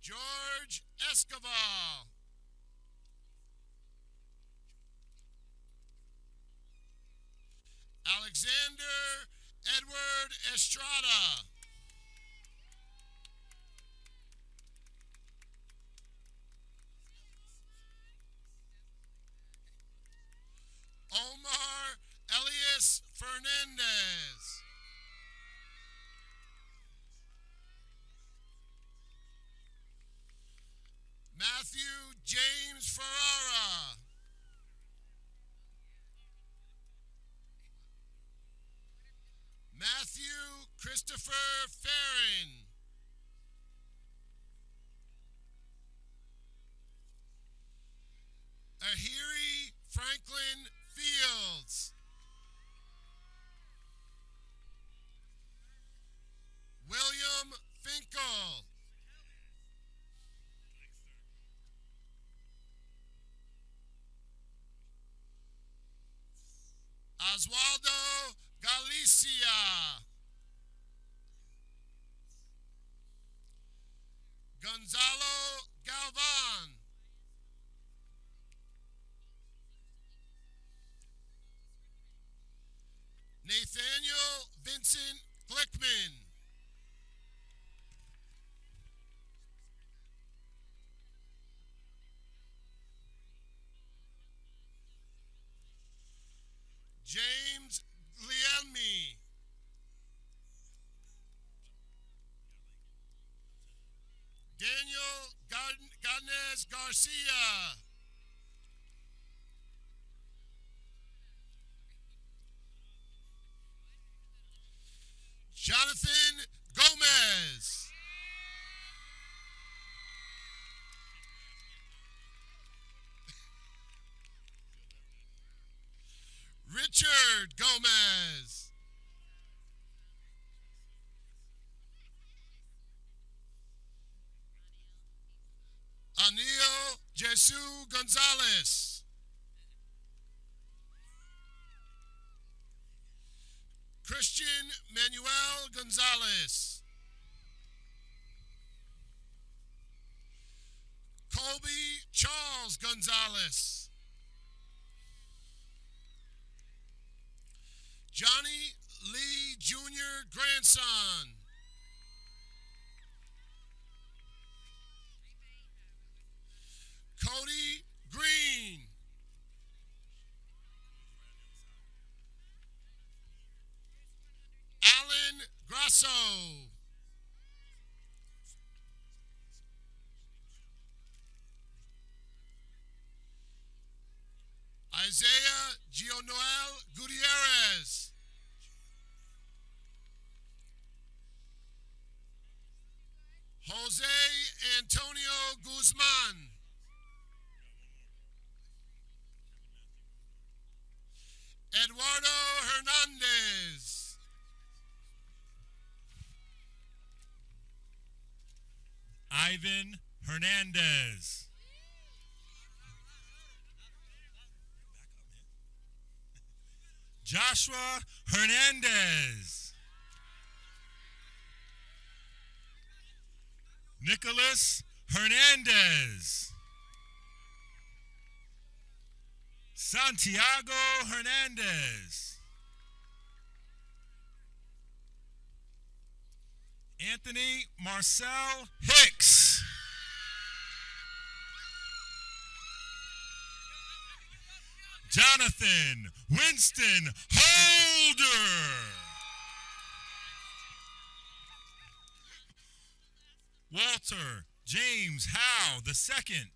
George Escobar. Alexander Edward Estrada. Omar Elias Fernandez. Matthew James Ferrara. Matthew Christopher Farron. Ahiri Franklin Fields. William Finkel. Oswaldo Galicia. Gonzalo Galvan. Nathaniel Vincent Glickman. James Glielmi. Daniel Godnez Garcia. Jonathan Gomez. Richard Gomez. Anil Jesu Gonzalez. Christian Manuel Gonzalez. Colby Charles Gonzalez. Johnny Lee Jr. grandson. Cody Green. Alan Grasso. Isaiah Gionoel Gutierrez. Jose Antonio Guzman. Eduardo Hernandez. Ivan Hernandez. Joshua Hernandez. Nicholas Hernandez. Santiago Hernandez. Anthony Marcel Hicks. Jonathan Winston Holder. Walter James Howe II.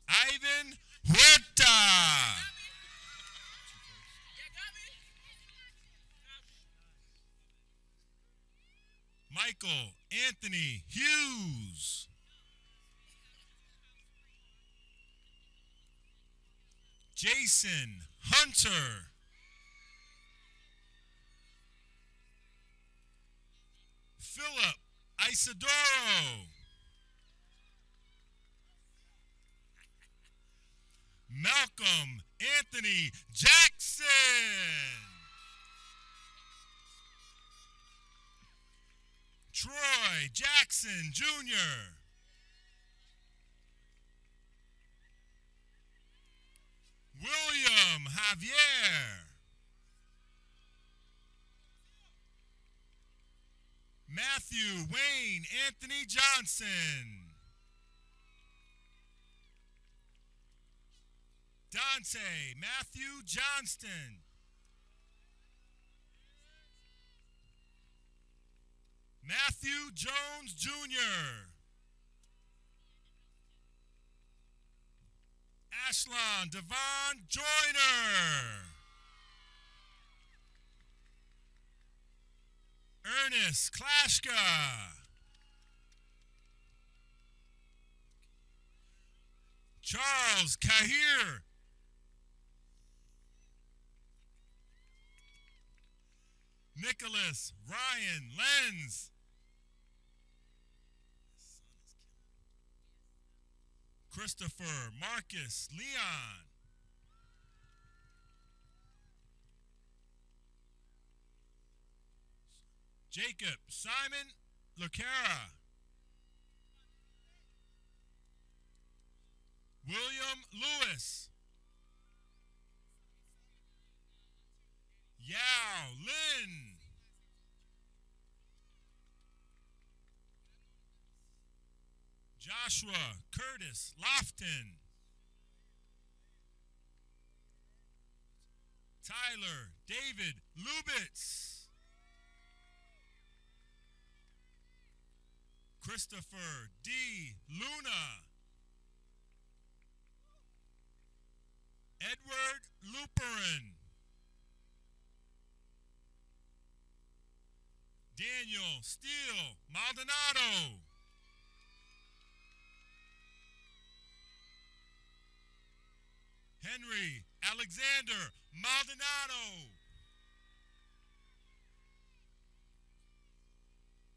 Ivan Huerta. Michael Anthony Hughes. Jason Hunter. Philip Isidoro. Malcolm Anthony Jackson. Troy Jackson Jr. William Javier. Matthew Wayne Anthony Johnson. Dante Matthew Johnston. Matthew Jones Jr. Ashlon Devon Joyner. Ernest Klashka. Charles Kahir. Nicholas Ryan Lenz. Christopher Marcus Leon. Jacob Simon Lucara. William Lewis. Yao Lin. Joshua Curtis Lofton. Tyler David Lubitz. Christopher D. Luna. Edward Luperin. Daniel Steele Maldonado. Henry Alexander Maldonado.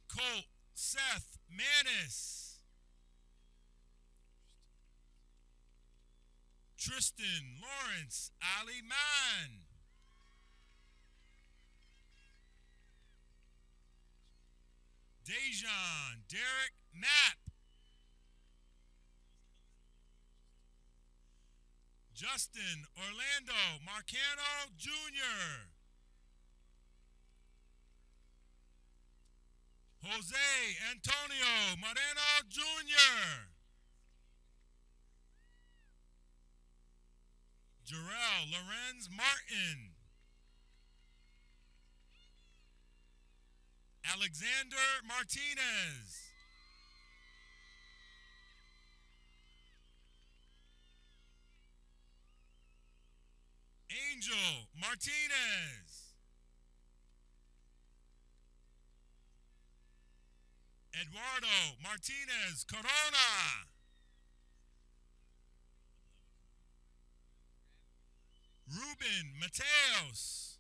Colt Seth Manis. Tristan Lawrence Ali Man. Dejan Derek Knapp. Justin Orlando Marcano Jr. Jose Antonio Moreno Jr. Jarrell Lorenz Martin. Alexander Martinez. Angel Martinez. Eduardo Martinez Corona. Ruben Mateos.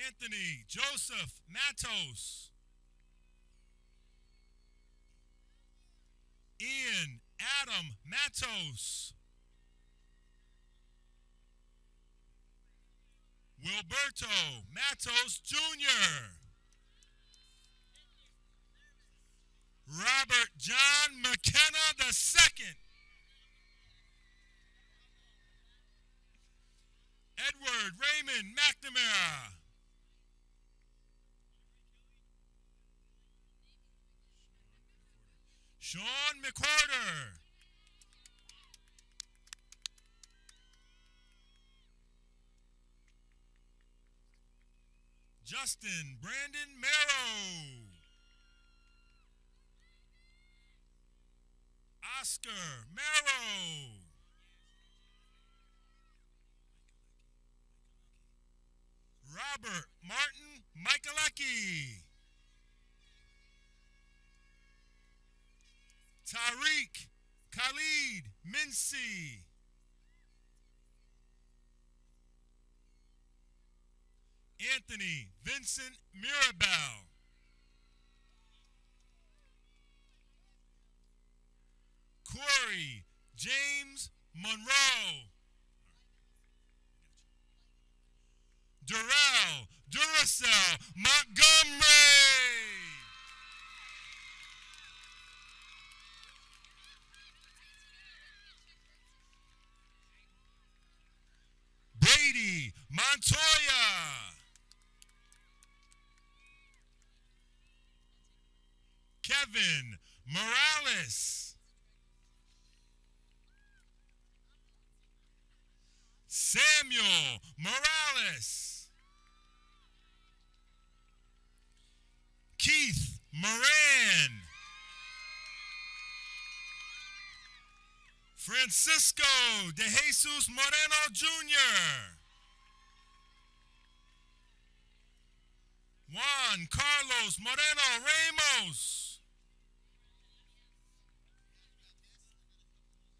Anthony Joseph Matos. Ian Adam Matos. Wilberto Matos Jr. Robert John McKenna II. Edward Raymond McNamara. Sean McWhorter. Justin Brandon Merrow. Oscar Merrow. Robert Martin Michaelecki. Tariq Khalid Mincy. Anthony Vincent Mirabel. Corey James Monroe. Durrell Duracell Montgomery. Brady Montoya. Kevin Morales. Samuel Morales. Keith Moran. Francisco De Jesus Moreno Jr. Juan Carlos Moreno Ramos.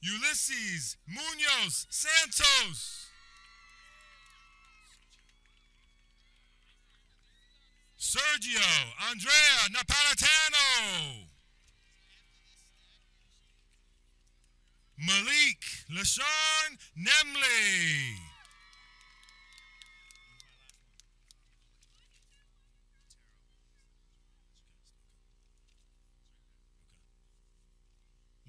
Ulysses Munoz Santos. Sergio Andrea Napolitano. Malik LaShawn Nemley.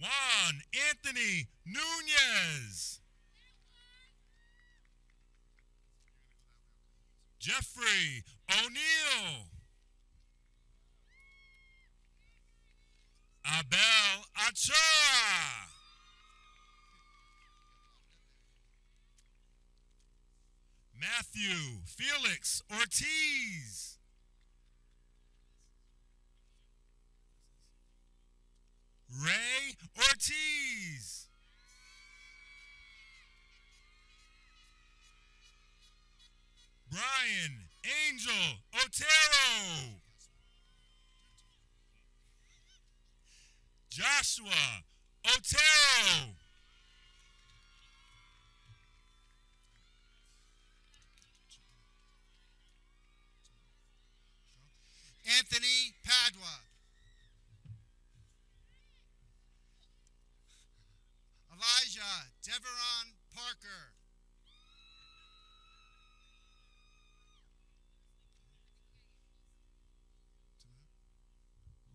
Juan Anthony Nunez. Jeffrey O'Neill. Abel Ochoa. Matthew Felix Ortiz. Ray Ortiz. Brian Angel Otero. Joshua Otero. Anthony Padua. Elijah Deveron Parker.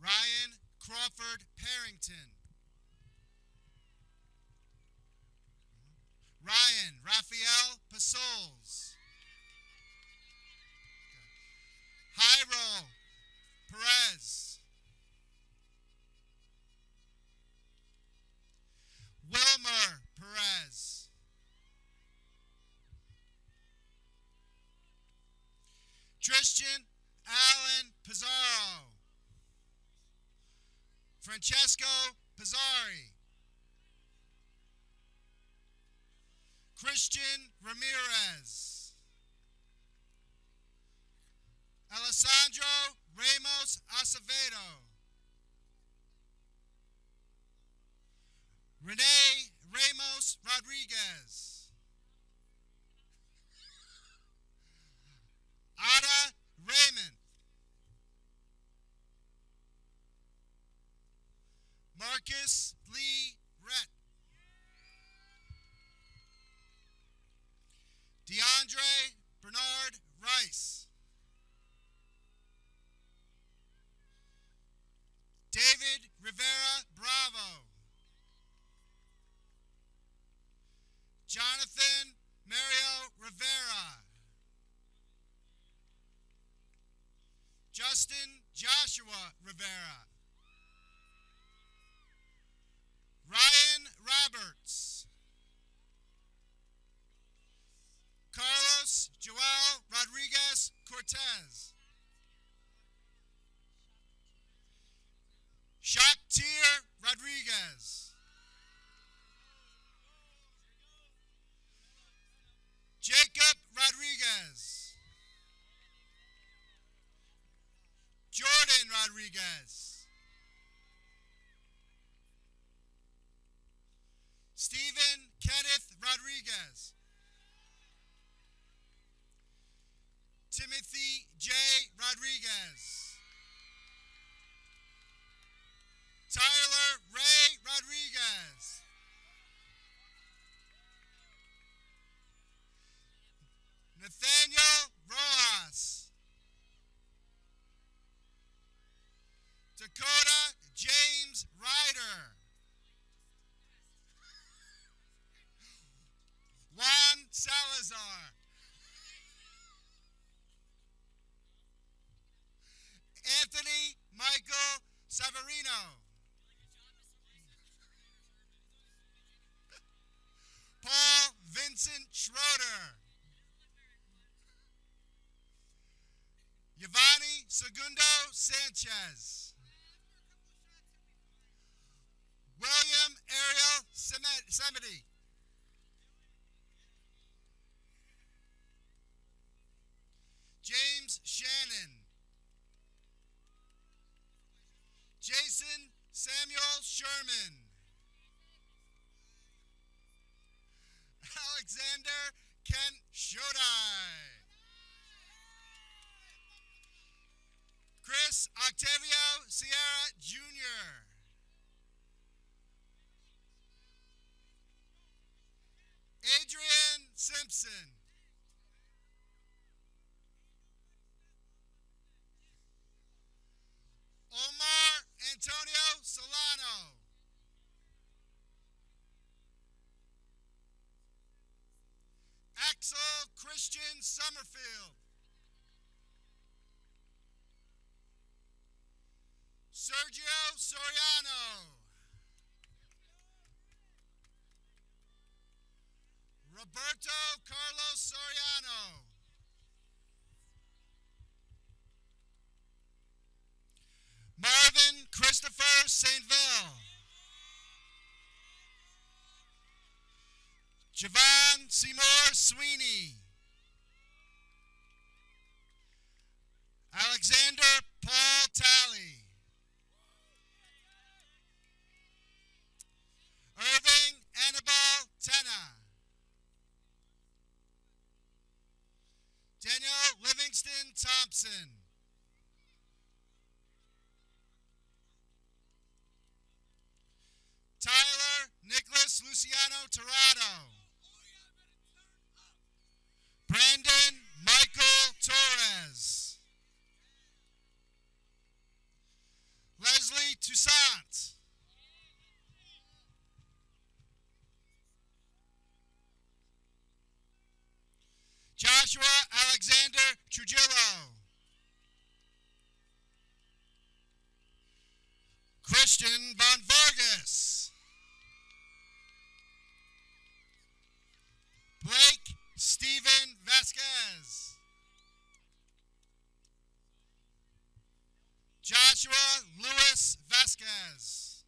Ryan Crawford Parrington. Ryan Raphael Pasols. Jairo Perez. Wilmer Perez. Tristan Allen Pizarro. Francesco Pizzari. Christian Ramirez. Alessandro Ramos Acevedo. Renee Ramos Rodriguez. Ada Raymond. Marcus Lee Rett. DeAndre Bernard Rice. David Rivera Bravo. Jonathan Mario Rivera. Justin Joshua Rivera. Ryan Roberts. Carlos Joel Rodriguez Cortez. Shaktir Rodriguez. Jacob Rodriguez. Jordan Rodriguez. Stephen Kenneth Rodriguez. Timothy are. Anthony Michael Savarino. Paul Vincent Schroeder. Giovanni Segundo Sanchez. William Ariel Semedy. James Shannon. Jason Samuel Sherman. Alexander Kent Shodai. Chris Octavio Sierra Jr. Adrian Simpson. Omar Antonio Solano. Axel Christian Summerfield. Sergio Soriano. Roberto Carlos Soriano. Marvin Christopher Saintville. Javon Seymour Sweeney. Alexander Paul Talley. Irving Annabelle Tenna. Daniel Livingston Thompson. Tyler Nicholas Luciano Torrado. Brandon Michael Torres. Leslie Toussaint. Joshua Alexander Trujillo. Christian Von Vargas. Blake Stephen Vasquez. Joshua Luis Vasquez.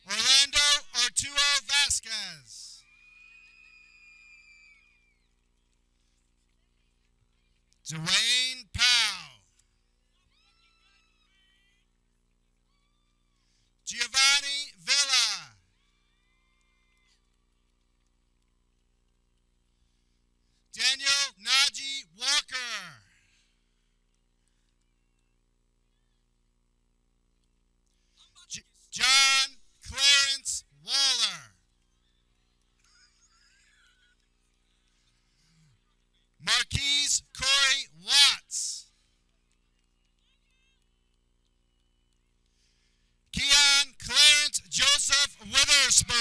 Orlando Arturo Vasquez. Dwayne Powell. Giovanni Villa. Daniel Naji Walker. John Clarence Waller. Marquise Corey Watts. Keon Clarence Joseph Witherspoon.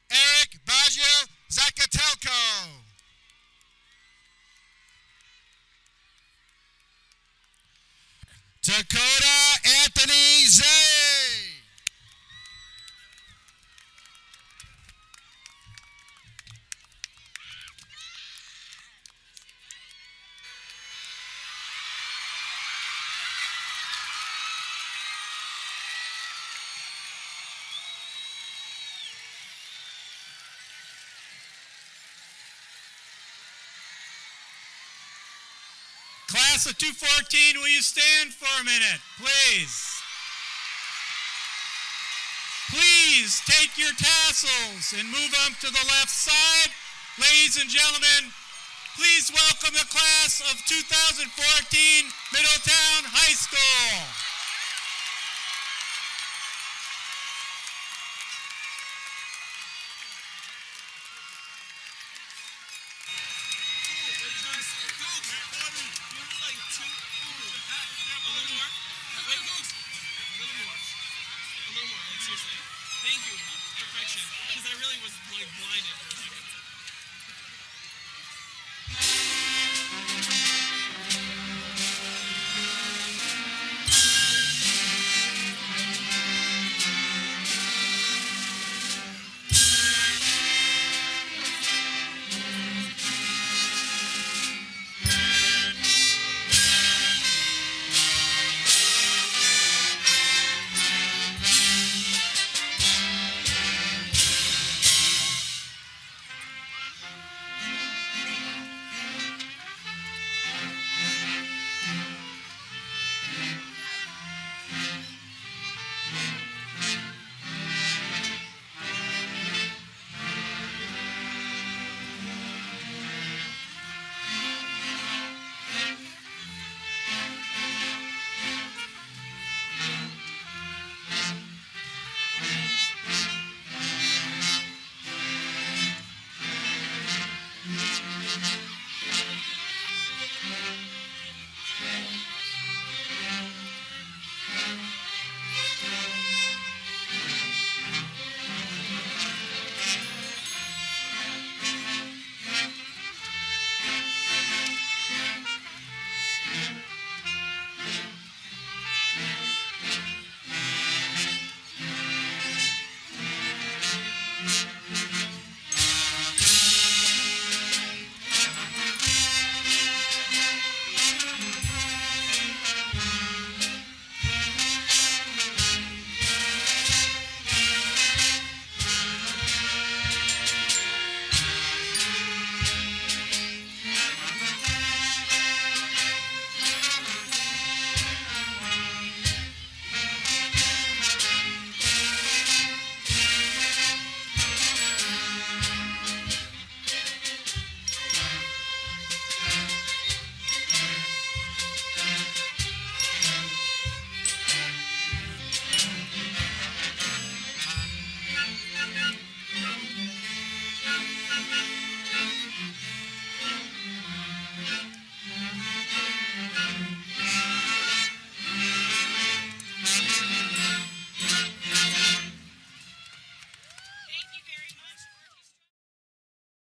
Eric Baggio Zakatelko. Dakota Anthony Zay. Class of 214, will you stand for a minute, please? Please take your tassels and move them to the left side. Ladies and gentlemen, please welcome the class of 2014 Middletown High School.